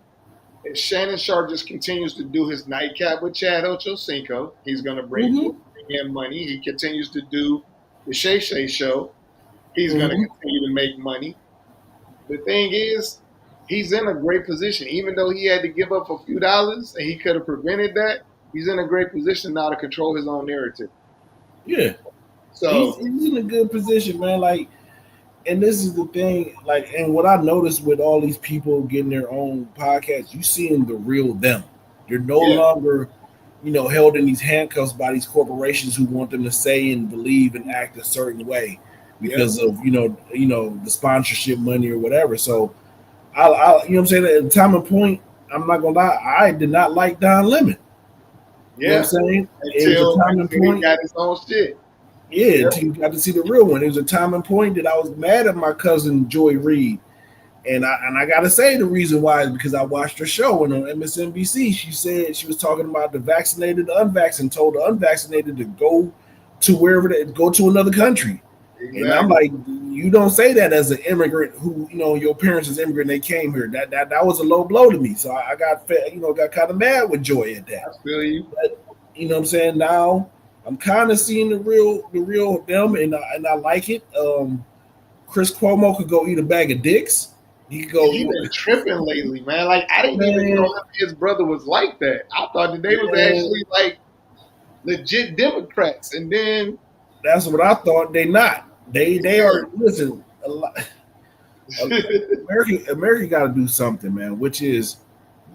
S2: if Shannon Sharp just continues to do his nightcap with Chad Ochocinco, he's going to bring in money. He continues to do the Shay Shay show. He's going to continue to make money. The thing is, he's in a great position. Even though he had to give up a few dollars and he could have prevented that, he's in a great position now to control his own narrative.
S3: Yeah.
S2: So
S3: he's in a good position, man. Like, and this is the thing, like, and what I noticed with all these people getting their own podcasts, you seeing the real them. You're no longer, held in these handcuffs by these corporations who want them to say and believe and act a certain way because of the sponsorship money or whatever. So I you know what I'm saying, at the time and point, I'm not gonna lie, I did not like Don Lemon. You know what I'm saying?
S2: Until he got his own shit.
S3: Yeah, until you got to see the real one. It was a time and point that I was mad at my cousin Joy Reid. And I gotta say the reason why is because I watched her show and on MSNBC. She said she was talking about the vaccinated, the unvaccinated, told the unvaccinated to go to wherever they go to another country. Exactly. And I'm like, you don't say that as an immigrant who, your parents is immigrant, they came here. That was a low blow to me. So I got kind of mad with Joy at that.
S2: I feel you.
S3: But, you know what I'm saying? Now I'm kind of seeing the real them, and I like it. Chris Cuomo could go eat a bag of dicks. He could go.
S2: He been tripping lately, man. Like I didn't even know his brother was like that. I thought that they was actually like legit Democrats, and then
S3: that's what I thought. They not. They are. Listen, a lot. America got to do something, man. Which is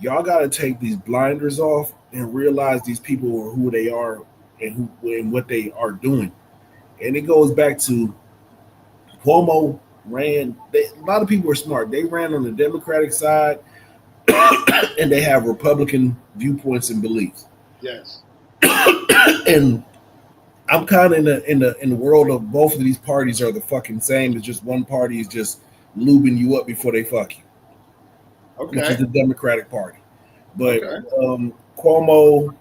S3: y'all got to take these blinders off and realize these people are who they are and what they are doing. And it goes back to Cuomo ran. A lot of people are smart. They ran on the Democratic side, and they have Republican viewpoints and beliefs.
S2: Yes.
S3: And I'm kind of in the world of both of these parties are the fucking same. It's just one party is just lubing you up before they fuck you.
S2: Okay.
S3: Which is the Democratic Party. But Cuomo,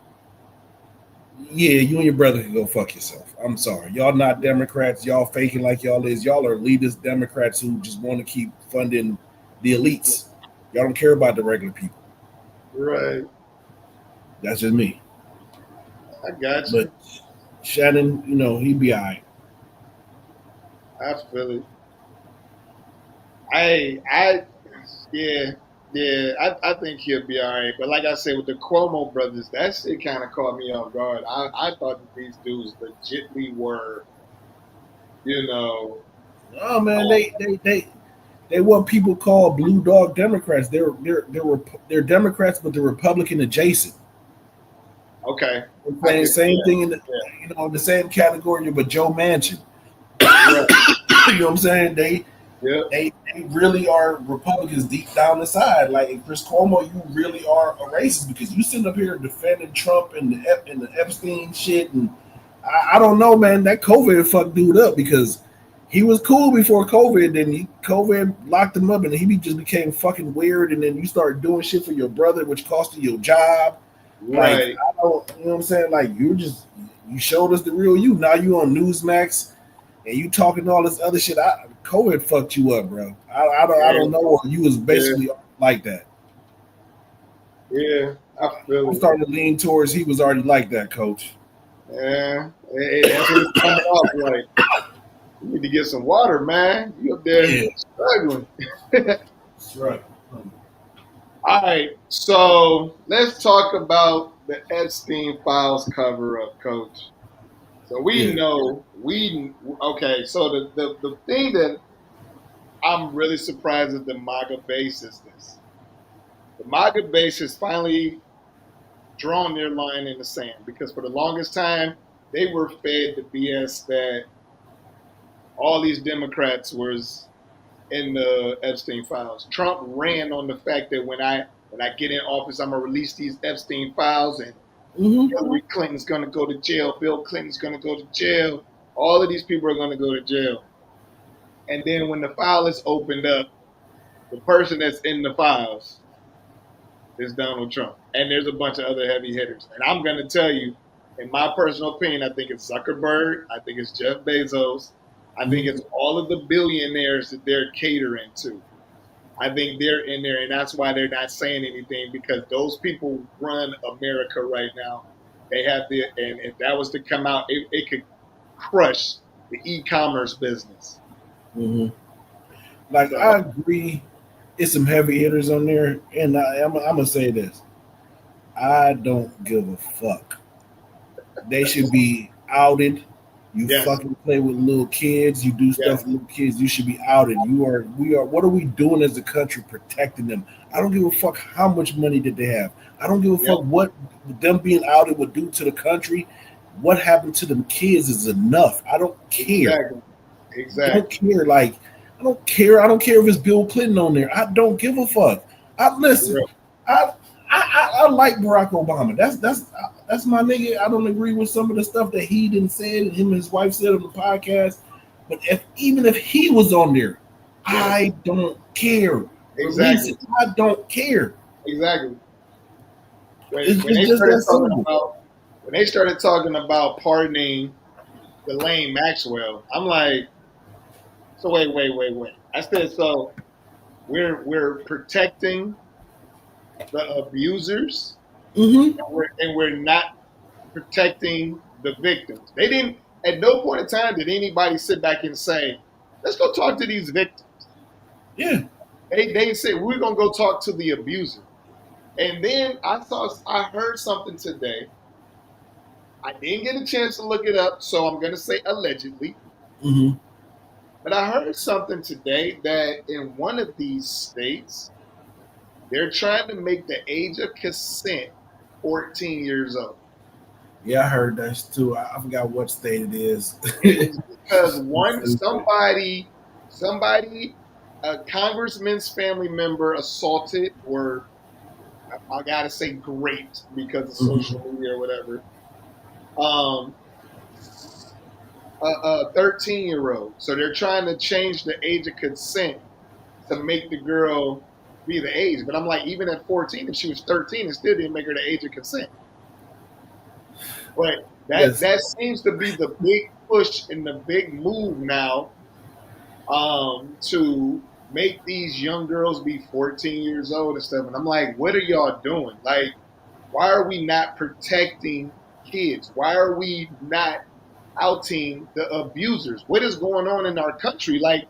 S3: yeah, you and your brother can go fuck yourself. I'm sorry. Y'all not Democrats. Y'all faking like y'all is. Y'all are elitist Democrats who just want to keep funding the elites. Y'all don't care about the regular people.
S2: Right.
S3: That's just me.
S2: I got you.
S3: But Shannon, he be all right.
S2: I feel it. Yeah. Yeah, I think he'll be all right. But like I said, with the Cuomo brothers, that shit kind of caught me off guard. I thought that these dudes legitly were, you know,
S3: Oh man, they what people call blue dog Democrats. They're Democrats, but they're Republican adjacent.
S2: okay.
S3: We're saying same thing in the the same category, but Joe Manchin.
S2: Right.
S3: You know what I'm saying? They really are Republicans deep down inside. Like Chris Cuomo, you really are a racist because you sitting up here defending Trump and the Epstein shit, and I don't know, man. That COVID fucked dude up because he was cool before COVID, then COVID locked him up, and he just became fucking weird. And then you start doing shit for your brother, which cost you your job.
S2: Right.
S3: Like I don't, you know what I'm saying? Like you showed us the real you. Now you on Newsmax. And you talking all this other shit. COVID fucked you up, bro. I don't know. You was basically like that.
S2: Yeah, I feel
S3: I'm
S2: it.
S3: starting to lean towards he was already like that, coach.
S2: Yeah, that's what it's coming off like. You need to get some water, man. You up there struggling.
S3: That's right.
S2: All right, so let's talk about the Epstein files cover up, coach. So we know so the thing that I'm really surprised at the MAGA base is this. The MAGA base has finally drawn their line in the sand because for the longest time they were fed the BS that all these Democrats was in the Epstein files. Trump ran on the fact that when I get in office, I'm gonna release these Epstein files and Hillary Clinton's going to go to jail. Bill Clinton's going to go to jail. All of these people are going to go to jail. And then when the file is opened up, the person that's in the files is Donald Trump. And there's a bunch of other heavy hitters. And I'm going to tell you, in my personal opinion, I think it's Zuckerberg. I think it's Jeff Bezos. I think it's all of the billionaires that they're catering to. I think they're in there, and that's why they're not saying anything because those people run America right now. They have and if that was to come out, it could crush the e-commerce business.
S3: Mm-hmm. Like I agree, it's some heavy hitters on there, and I'm gonna say this: I don't give a fuck. They should be outed. You fucking play with little kids. You do stuff with little kids. You should be outed. We are. What are we doing as a country protecting them? I don't give a fuck how much money did they have. I don't give a fuck what them being outed would do to the country. What happened to them kids is enough. I don't care.
S2: Exactly.
S3: I don't care. Like I don't care. I don't care if it's Bill Clinton on there. I don't give a fuck. Listen. I like Barack Obama. That's my nigga. I don't agree with some of the stuff that he didn't say and him and his wife said on the podcast. But even if he was on there, I don't care.
S2: Exactly.
S3: I don't care.
S2: Exactly. When they started talking about pardoning Ghislaine Maxwell, I'm like, so wait. I said, so we're protecting the abusers, and we're not protecting the victims. They didn't. At no point in time did anybody sit back and say, "Let's go talk to these victims."
S3: Yeah,
S2: they said we're gonna go talk to the abuser. And then I heard something today. I didn't get a chance to look it up, so I'm gonna say allegedly. But I heard something today that in one of these states, they're trying to make the age of consent 14 years old.
S3: Yeah, I heard that too. I forgot what state it is.
S2: Because somebody, a congressman's family member assaulted, or I gotta say raped because of social media or whatever. A 13-year-old. So they're trying to change the age of consent to make the girl be the age. But I'm like, even at 14, if she was 13, it still didn't make her the age of consent. But that seems to be the big push and the big move now, to make these young girls be 14 years old and stuff. And I'm like, what are y'all doing? Like, why are we not protecting kids? Why are we not outing the abusers? What is going on in our country? Like,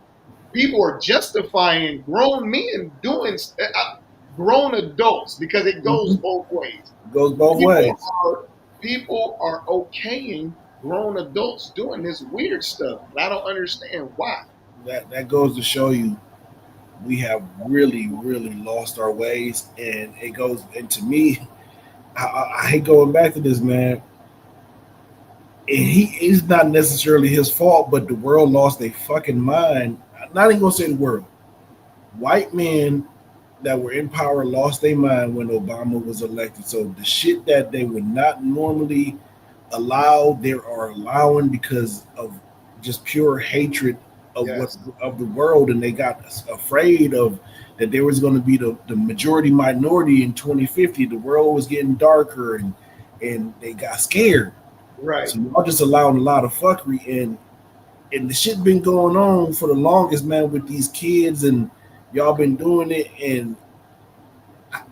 S2: people are justifying grown men doing. grown adults, because it goes both ways.
S3: It goes both ways.
S2: People are okaying grown adults doing this weird stuff. And I don't understand why.
S3: That goes to show you we have really, really lost our ways. And it goes, and to me, I hate going back to this, man. And it's not necessarily his fault, but the world lost their fucking mind. I'm not even gonna say the world. White men that were in power lost their mind when Obama was elected. So the shit that they would not normally allow, they are allowing because of just pure hatred of of the world, and they got afraid of that there was going to be the majority minority in 2050. The world was getting darker, and they got scared.
S2: Right.
S3: So y'all just allowing a lot of fuckery, and the shit been going on for the longest, man, with these kids, and y'all been doing it, and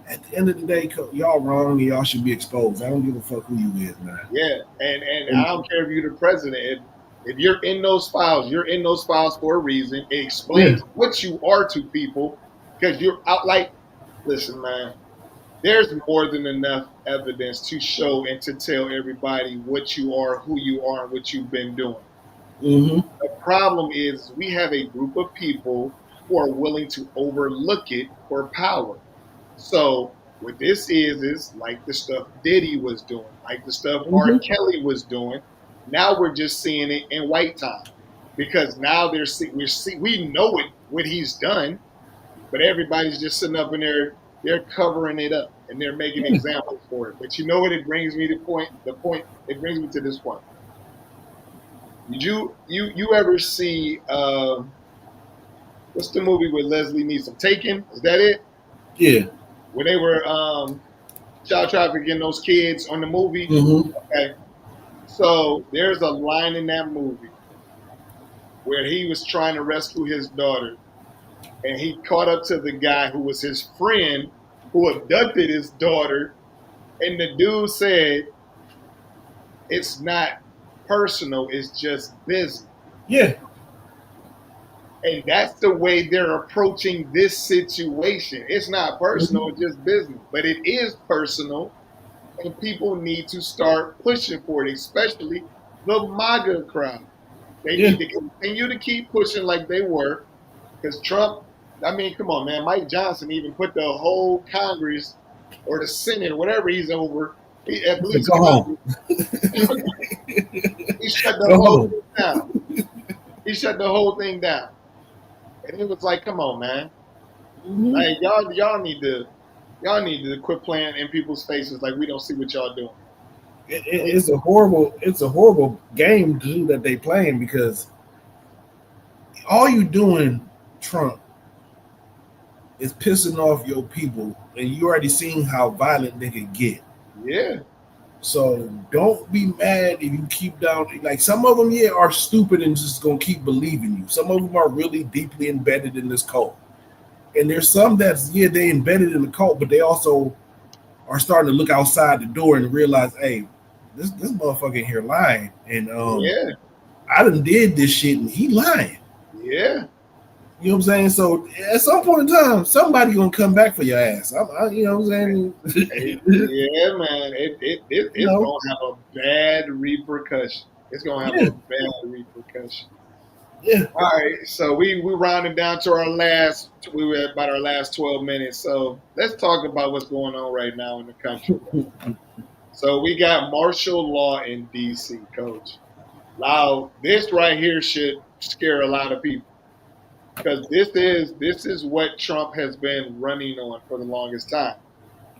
S3: at the end of the day, y'all wrong, and y'all should be exposed. I don't give a fuck who you is, man.
S2: Yeah, and I don't care if you're the president. If you're in those files, you're in those files for a reason. It explains what you are to people, because you're out. Like, listen, man, there's more than enough evidence to show and to tell everybody what you are, who you are, and what you've been doing. The problem is we have a group of people who are willing to overlook it for power. So what this is like the stuff Diddy was doing, like the stuff R. Kelly was doing. Now we're just seeing it in white time, because now we know what he's done, but everybody's just sitting up in there. They're covering it up and they're making examples for it. But you know what? It brings me to it brings me to this point. Did you ever see what's the movie with Leslie Nielsen? Taken? Is that it?
S3: Yeah.
S2: Where they were child trafficking those kids on the movie. Okay. So there's a line in that movie where he was trying to rescue his daughter, and he caught up to the guy who was his friend who abducted his daughter, and the dude said, "It's not personal, it's just business."
S3: Yeah.
S2: And that's the way they're approaching this situation. It's not personal, it's just business. But it is personal, and people need to start pushing for it, especially the MAGA crowd. They need to continue to keep pushing like they were, because Trump, I mean, come on, man. Mike Johnson even put the whole Congress or the Senate or whatever he's over. He shut the whole thing down. He shut the whole thing down. And it was like, come on, man. Like y'all need to quit playing in people's faces like we don't see what y'all doing.
S3: It's a horrible game too that they playing, because all you doing, Trump, is pissing off your people, and you already seen how violent they can get.
S2: Yeah.
S3: So don't be mad if you keep down. Like, some of them, are stupid and just gonna keep believing you. Some of them are really deeply embedded in this cult, and there's some that's they embedded in the cult, but they also are starting to look outside the door and realize, hey, this motherfucker in here lying, and I done did this shit and he lying.
S2: Yeah.
S3: You know what I'm saying? So at some point in time, somebody gonna come back for your ass. You know what I'm saying?
S2: Yeah, man. It's gonna have a bad repercussion. It's gonna have a bad repercussion.
S3: Yeah.
S2: All right. So we rounded down to our last. We were at about our last 12 minutes. So let's talk about what's going on right now in the country. So we got martial law in D.C., Coach. Now this right here should scare a lot of people, because this is what Trump has been running on for the longest time.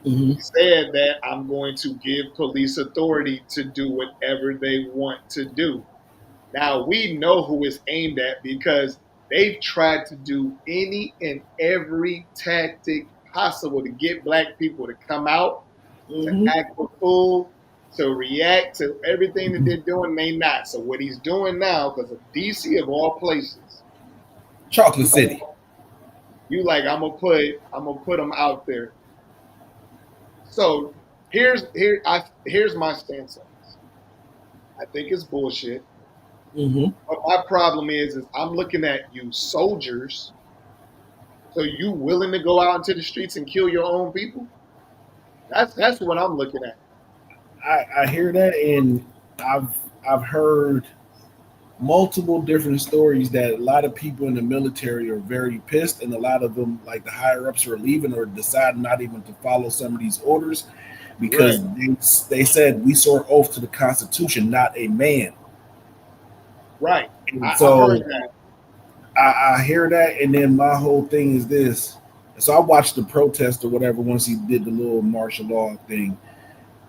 S2: He said that I'm going to give police authority to do whatever they want to do. Now we know who it's aimed at, because they've tried to do any and every tactic possible to get black people to come out, to act a fool, to react to everything that they're doing. They not. So what he's doing now, because of DC of all places,
S3: Chocolate City,
S2: you like, I'm gonna put them out there. So here's my stance on this. I think it's bullshit. But my problem is I'm looking at you soldiers So you willing to go out into the streets and kill your own people? That's what I'm looking at.
S3: I hear that, and I've heard multiple different stories that a lot of people in the military are very pissed, and a lot of them, like the higher ups, are leaving or deciding not even to follow some of these orders because they said we swore oath to the Constitution, not a man.
S2: Right.
S3: And
S2: I
S3: so
S2: heard that.
S3: I hear that, and then my whole thing is this. So I watched the protest or whatever once he did the little martial law thing.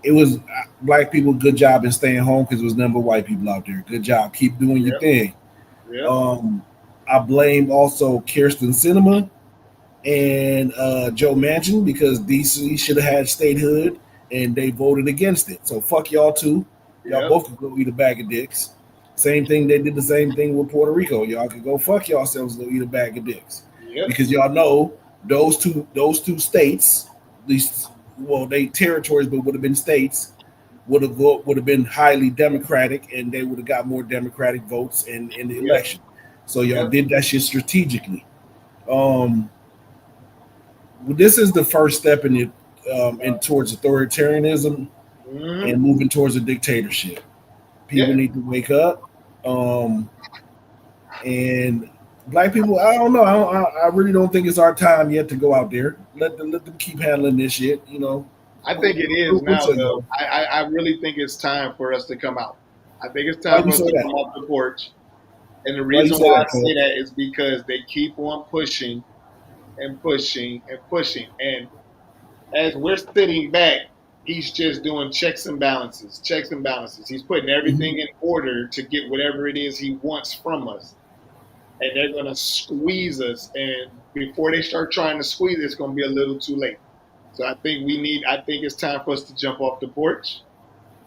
S3: It was black people, good job in staying home because it was number white people out there. Good job. Keep doing your thing.
S2: Yep.
S3: I blame also Kirsten Sinema and Joe Manchin because DC should have had statehood and they voted against it. So fuck y'all too. Y'all both could go eat a bag of dicks. Same thing, they did the same thing with Puerto Rico. Y'all could go fuck yourselves and go eat a bag of dicks. Because y'all know those two states, at least, well, they territories, but would have been states, would have been highly Democratic, and they would have got more Democratic votes in the election. So y'all did that shit strategically. Well, this is the first step in it, in towards authoritarianism and moving towards a dictatorship. People need to wake up. And black people, I don't know. I really don't think it's our time yet to go out there. Let them keep handling this shit. You know.
S2: I think it is now, though. I really think it's time for us to come out. I think it's time for us to come off the porch. And the reason why I say that is because they keep on pushing and pushing and pushing. And as we're sitting back, he's just doing checks and balances. He's putting everything in order to get whatever it is he wants from us. And they're going to squeeze us. And before they start trying to squeeze, it's going to be a little too late. So I think it's time for us to jump off the porch.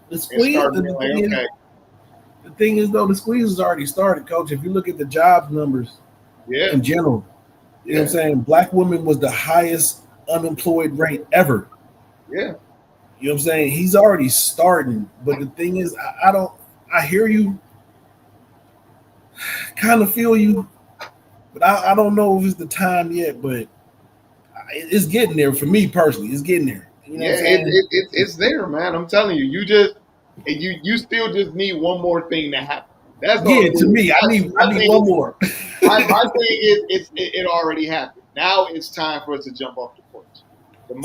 S3: The squeeze, the thing is, though, the squeeze has already started, Coach. If you look at the jobs numbers in general, you know what I'm saying? Black women was the highest unemployed rate ever.
S2: Yeah.
S3: You know what I'm saying? He's already starting. But the thing is, I hear you, kind of feel you, but I don't know if it's the time yet, but it's getting there for me personally. It's getting there. You know
S2: it's there, man. I'm telling you. You still just need one more thing to happen. That's
S3: to me. I need one more.
S2: my thing is it already happened. Now it's time for us to jump off the porch. The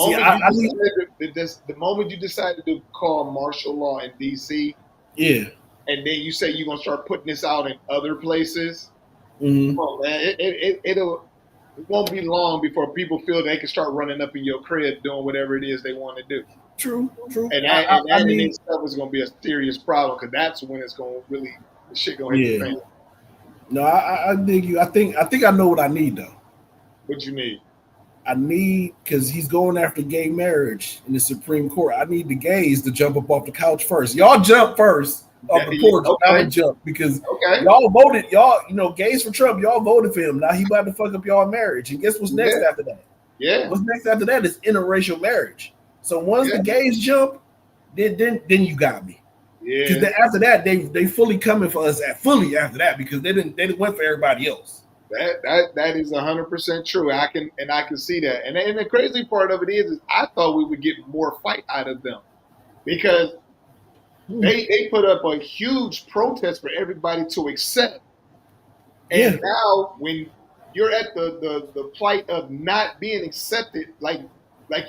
S2: moment you decided to call martial law in DC, and then you say you're gonna start putting this out in other places, come on, man, it won't be long before people feel they can start running up in your crib doing whatever it is they want to do.
S3: True.
S2: And that in itself is going to be a serious problem because that's when it's going to really the shit going to hit the fan.
S3: No, I dig you. I think I know what I need though.
S2: What you need?
S3: I need, because he's going after gay marriage in the Supreme Court. I need the gays to jump up off the couch first. Y'all jump first. Off the porch, I would jump because y'all voted, gays for Trump, y'all voted for him. Now he about to fuck up y'all marriage. And guess what's next after that? What's next after that is interracial marriage. So once the gays jump, then you got me. Because after that, they fully coming for us fully after that because they didn't went for everybody else.
S2: That is 100% true. I can see that. And the crazy part of it is I thought we would get more fight out of them because they put up a huge protest for everybody to accept. And now when you're at the plight of not being accepted like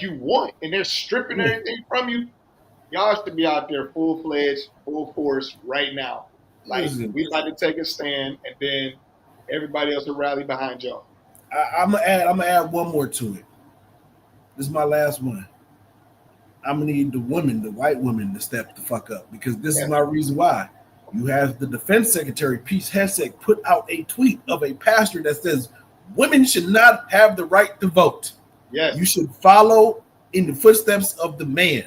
S2: you want, and they're stripping everything from you, y'all should be out there full-fledged, full force right now. Like, we about to take a stand, and then everybody else will rally behind y'all.
S3: I'm gonna add one more to it. This is my last one. I'm gonna need the white women, to step the fuck up because this is my reason why. You have the Defense Secretary Pete Hegseth put out a tweet of a pastor that says women should not have the right to vote. You should follow in the footsteps of the man.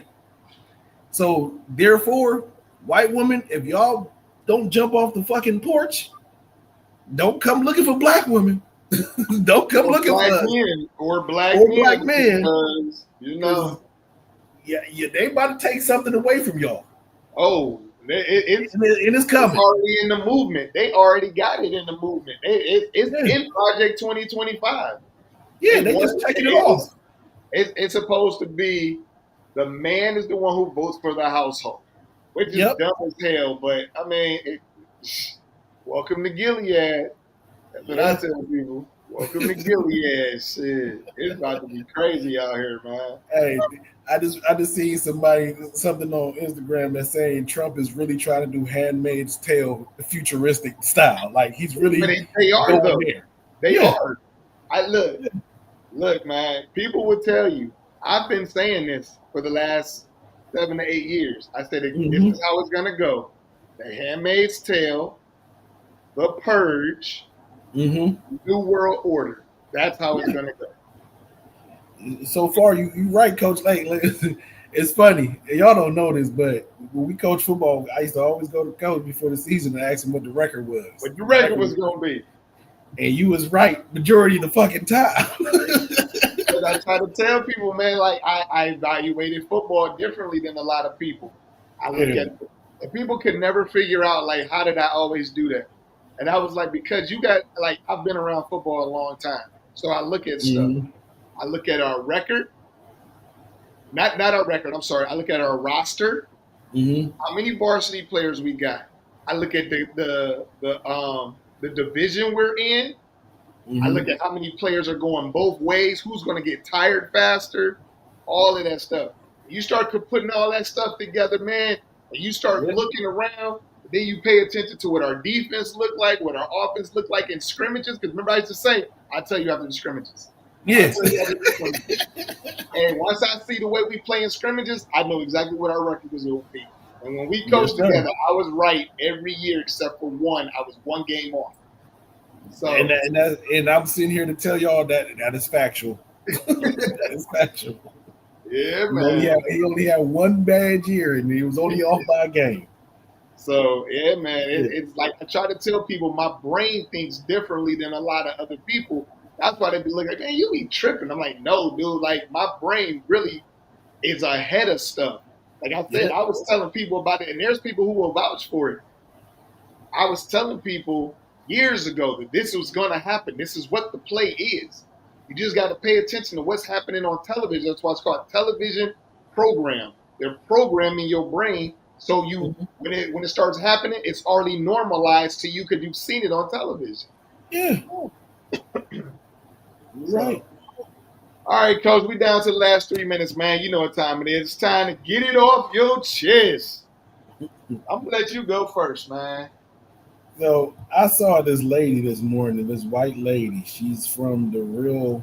S3: So therefore, white women, if y'all don't jump off the fucking porch, don't come looking for black women. Don't come looking for us.
S2: Or black men. Because,
S3: they about to take something away from y'all.
S2: Oh, it's
S3: coming.
S2: It's already in the movement. They already got it in the movement. It's in Project 2025.
S3: Yeah, they just checking it off.
S2: It's supposed to be the man is the one who votes for the household, which is dumb as hell. But I mean, welcome to Gilead. That's what I tell people. Welcome to Gilead. Shit, it's about to be crazy out here, man.
S3: Hey, I just seen something on Instagram that's saying Trump is really trying to do Handmaid's Tale futuristic style. Like he's really
S2: they are though.
S3: there.
S2: They are. I look, man. People would tell you. I've been saying this for the last 7 to 8 years. I said this is how it's gonna go. The Handmaid's Tale, The Purge, New World Order. That's how it's gonna go.
S3: So far, you right, Coach. Like it's funny. Y'all don't know this, but when we coach football, I used to always go to coach before the season and ask him what the record was.
S2: What the record was gonna be.
S3: And you was right majority of the fucking time.
S2: I try to tell people, man, like I evaluated football differently than a lot of people. I look at and people can never figure out like how did I always do that? And I was like, because you got like I've been around football a long time. So I look at stuff. I look at our record. Not our record, I'm sorry. I look at our roster. How many varsity players we got. I look at the division we're in. I look at how many players are going both ways, who's going to get tired faster, all of that stuff. You start putting all that stuff together, man, and you start looking around, then you pay attention to what our defense look like, what our offense look like in scrimmages. Because remember I used to say, I'll tell you after the scrimmages.
S3: Yes.
S2: And once I see the way we play in scrimmages, I know exactly what our record was going to be. And when we coached together, I was right every year except for one. I was one game off. So
S3: and I'm sitting here to tell y'all that is factual. That is factual.
S2: Yeah, man.
S3: He only had one bad year, and he was only off by a game.
S2: So yeah, man. It's like I try to tell people, my brain thinks differently than a lot of other people. That's why they be looking like, man, you be tripping. I'm like, no, dude. Like my brain really is ahead of stuff. Like I said, I was telling people about it, and there's people who will vouch for it. I was telling people years ago that this was going to happen. This is what the play is. You just got to pay attention to what's happening on television. That's why it's called television program. They're programming your brain so you, when it starts happening, it's already normalized to you because you've seen it on television.
S3: Yeah. Right.
S2: All right, Coach, we down to the last 3 minutes, man. You know what time it is. It's time to get it off your chest. I'm going to let you go first, man.
S3: So I saw this lady this morning, this white lady. She's from the Real,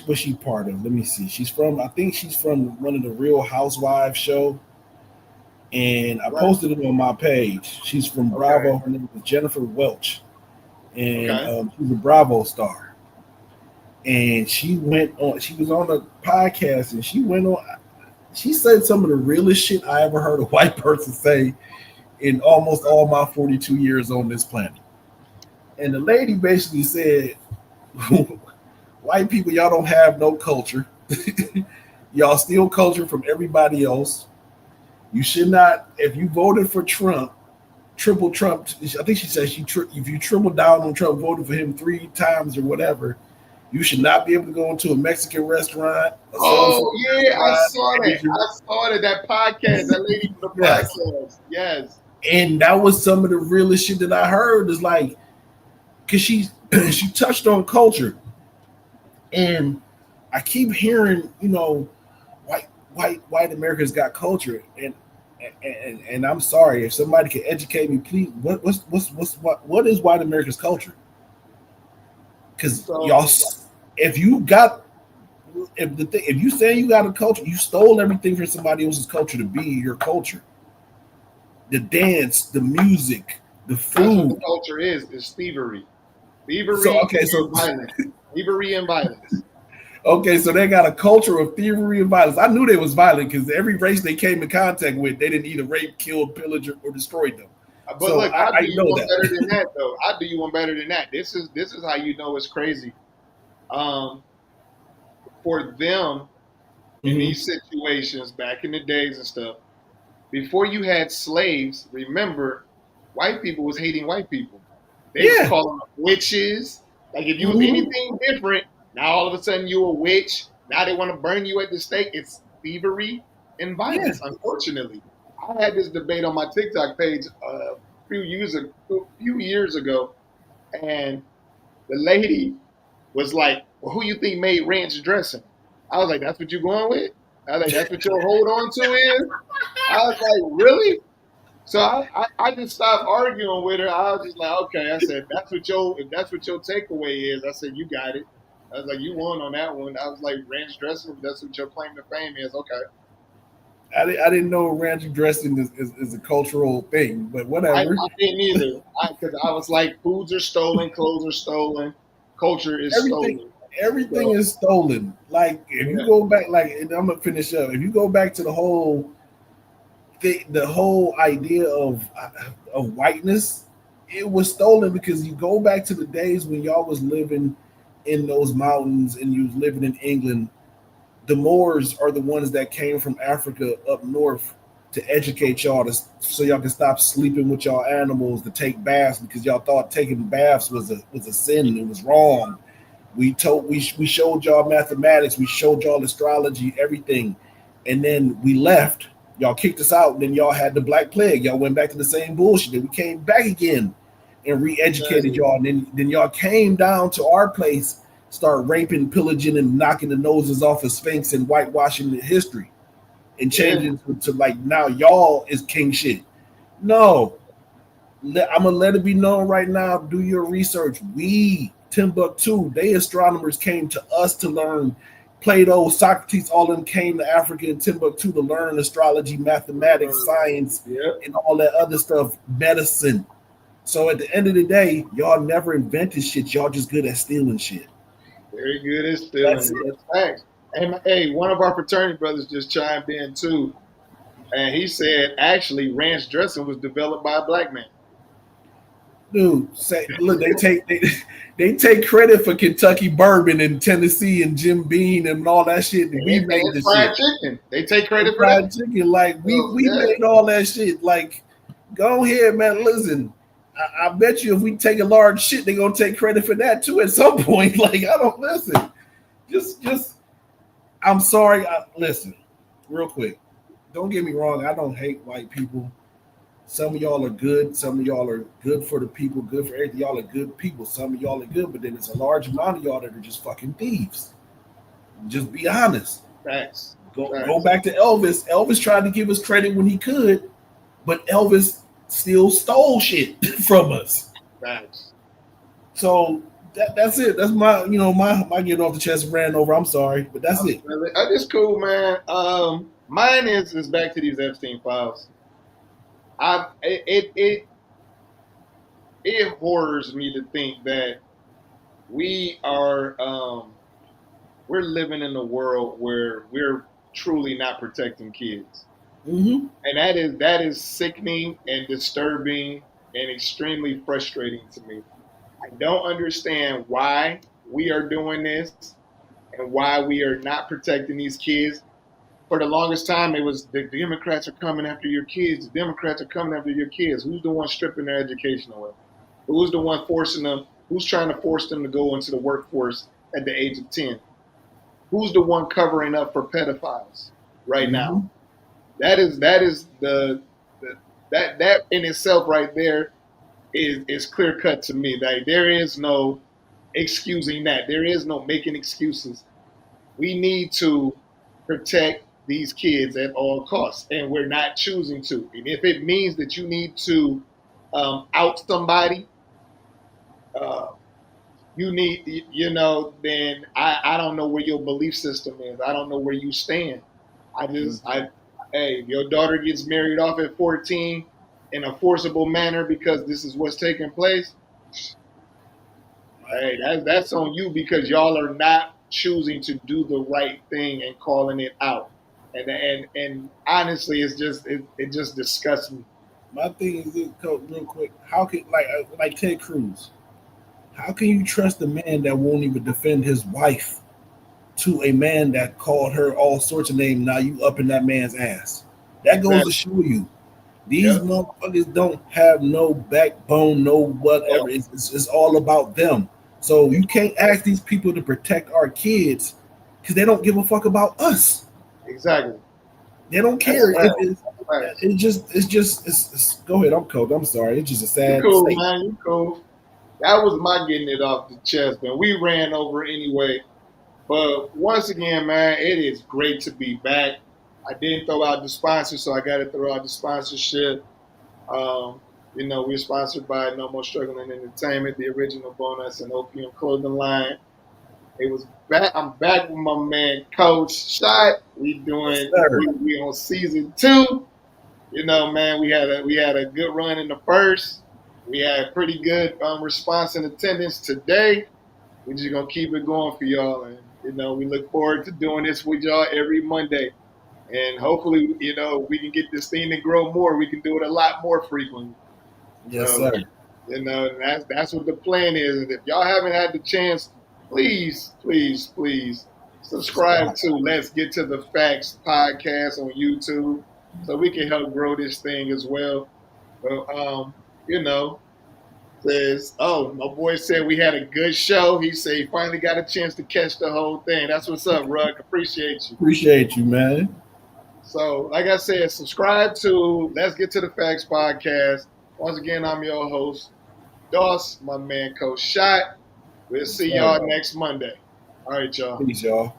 S3: what's she part of? Let me see. I think she's from one of the Real Housewives show. And I posted it on my page. She's from Bravo. Her name is Jennifer Welch. And she's a Bravo star. And she was on a podcast and she said some of the realest shit I ever heard a white person say in almost all my 42 years on this planet. And the lady basically said, white people, y'all don't have no culture. Y'all steal culture from everybody else. You should not, if you voted for Trump, triple Trump, I think she said if you triple down on Trump, voted for him 3 times or whatever, you should not be able to go into a Mexican restaurant.
S2: Oh, yeah, I saw that. That podcast, that lady from the podcast. Yes.
S3: And that was some of the realest shit that I heard is like, because she touched on culture. And I keep hearing, white America's got culture. And I'm sorry, if somebody can educate me, please, what is white America's culture? Because y'all, if you say you got a culture, you stole everything from somebody else's culture to be your culture. The dance, the music, the food.
S2: That's what the culture is thievery. Thievery and violence.
S3: Okay, so they got a culture of thievery and violence. I knew they was violent because every race they came in contact with, they didn't either rape, kill, pillage, or destroy them.
S2: But so look, I do you one better than that, though. I do you one better than that. This is how you know it's crazy. For them, in these situations, back in the days and stuff, before you had slaves, remember, white people was hating white people. They was calling them witches. Like, if you was anything different, Now all of a sudden you're a witch. Now they want to burn you at the stake. It's thievery and violence, unfortunately. I had this debate on my TikTok page a few years ago, and the lady was like, well, who you think made ranch dressing? I was like, that's what you're going with? I was like, that's what you'll hold on to is? I was like, really? So I just stopped arguing with her. I was just like, okay. I said, if that's what your takeaway is, I said, you got it. I was like, you won on that one. I was like, ranch dressing, if that's what your claim to fame is, okay.
S3: I didn't know ranch dressing is a cultural thing, but whatever.
S2: I didn't either. Because I was like, foods are stolen, clothes are stolen, culture is stolen.
S3: Everything is stolen. Like if you go back, like, and I'm gonna finish up. If you go back to the whole idea of whiteness, it was stolen because you go back to the days when y'all was living in those mountains and you was living in England. The Moors are the ones that came from Africa up north to educate y'all so y'all can stop sleeping with y'all animals, to take baths because y'all thought taking baths was a sin. It was wrong. We showed y'all mathematics, we showed y'all astrology, everything, and then we left. Y'all kicked us out, and then y'all had the Black Plague. Y'all went back to the same bullshit. Then we came back again and re-educated y'all. And then y'all came down to our place, start raping, pillaging, and knocking the noses off of Sphinx and whitewashing the history and changing to like now y'all is king shit. No, I'm gonna let it be known right now. Do your research. We Timbuktu, they astronomers came to us to learn. Plato, Socrates, all of them came to Africa and Timbuktu to learn astrology, mathematics, science, and all that other stuff, medicine. So at the end of the day, y'all never invented shit. Y'all just good at stealing shit.
S2: Very good at stealing. That's facts. And hey, one of our fraternity brothers just chimed in too, and he said actually ranch dressing was developed by a black man.
S3: Dude, look, they take credit for Kentucky bourbon and Tennessee and Jim Beam and all that shit. We made this
S2: fried
S3: shit.
S2: Chicken. They take credit for
S3: fried chicken. Like we made all that shit. Like, go ahead, man. Listen, I bet you if we take a large shit, they're gonna take credit for that too at some point. Like, I don't listen. Just I'm sorry. Listen, real quick. Don't get me wrong. I don't hate white people. Some of y'all are good. Some of y'all are good for the people, good for everything. Y'all are good people. Some of y'all are good, but then there's a large amount of y'all that are just fucking thieves. Just be honest.
S2: Facts.
S3: Go back to Elvis. Elvis tried to give us credit when he could, but Elvis still stole shit from us.
S2: Facts.
S3: So that's it. That's my my getting off the chest ran over. I'm sorry, but that's it.
S2: It's cool, man. Mine is back to these Epstein files. It horrors me to think that we're living in a world where we're truly not protecting kids, and that is sickening and disturbing and extremely frustrating to me. I don't understand why we are doing this and why we are not protecting these kids. For the longest time, it was the Democrats are coming after your kids. The Democrats are coming after your kids. Who's the one stripping their education away? Who's the one forcing them? Who's trying to force them to go into the workforce at the age of 10? Who's the one covering up for pedophiles right now? That in itself right there is clear cut to me. That there is no excusing that. There is no making excuses. We need to protect these kids at all costs, and we're not choosing to. And if it means that you need to out somebody, then I don't know where your belief system is. I don't know where you stand. Hey, your daughter gets married off at 14 in a forcible manner because this is what's taking place. Hey, that's on you because y'all are not choosing to do the right thing and calling it out. And honestly, it just disgusts me.
S3: My thing is this, real quick. How can like Ted Cruz? How can you trust a man that won't even defend his wife to a man that called her all sorts of names? Now you up in that man's ass. That goes to show you these motherfuckers don't have no backbone, no whatever. It's all about them. So you can't ask these people to protect our kids because they don't give a fuck about us.
S2: Exactly.
S3: They don't care. It's go ahead. I'm cold. I'm sorry. It's just a sad.
S2: You cool, man. You cool. That was my getting it off the chest, man. We ran over anyway. But once again, man, it is great to be back. I didn't throw out the sponsor, so I got to throw out the sponsorship. You know, we're sponsored by No More Struggling Entertainment, the original Bonus and Opium clothing line. It was back. I'm back with my man, Coach Shot. We on season 2. You know, man, we had a good run in the first. We had pretty good response and attendance today. We're just gonna keep it going for y'all, and you know, we look forward to doing this with y'all every Monday. And hopefully, you know, we can get this thing to grow more. We can do it a lot more frequently.
S3: Yes, sir.
S2: You know, and that's what the plan is. And if y'all haven't had the chance, please subscribe to Let's Get to the Facts podcast on YouTube, so we can help grow this thing as well. But you know, my boy said we had a good show. He said he finally got a chance to catch the whole thing. That's what's up, Rug. Appreciate you.
S3: Appreciate you, man.
S2: So, like I said, subscribe to Let's Get to the Facts podcast. Once again, I'm your host, Doss, my man, Coach Shot. We'll see y'all next Monday. All right, y'all.
S3: Peace, y'all.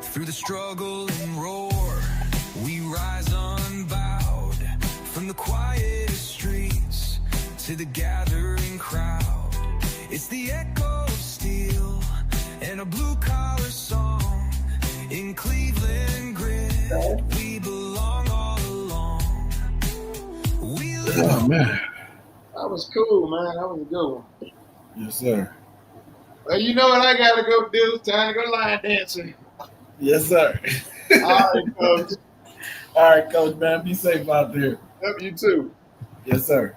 S1: Through the struggle and roar, we rise unbowed. From the quietest streets to the gathering crowd, it's the echo of steel and a blue-collar song. In Cleveland grit, we belong all along.
S3: Oh, man.
S2: That was cool, man. That was a good one.
S3: Yes, sir.
S2: Well, you know what I got to go do? It's time to go line dancing.
S3: Yes, sir.
S2: All right, Coach.
S3: All right, Coach, man. Be safe out there.
S2: Yep, you too.
S3: Yes, sir.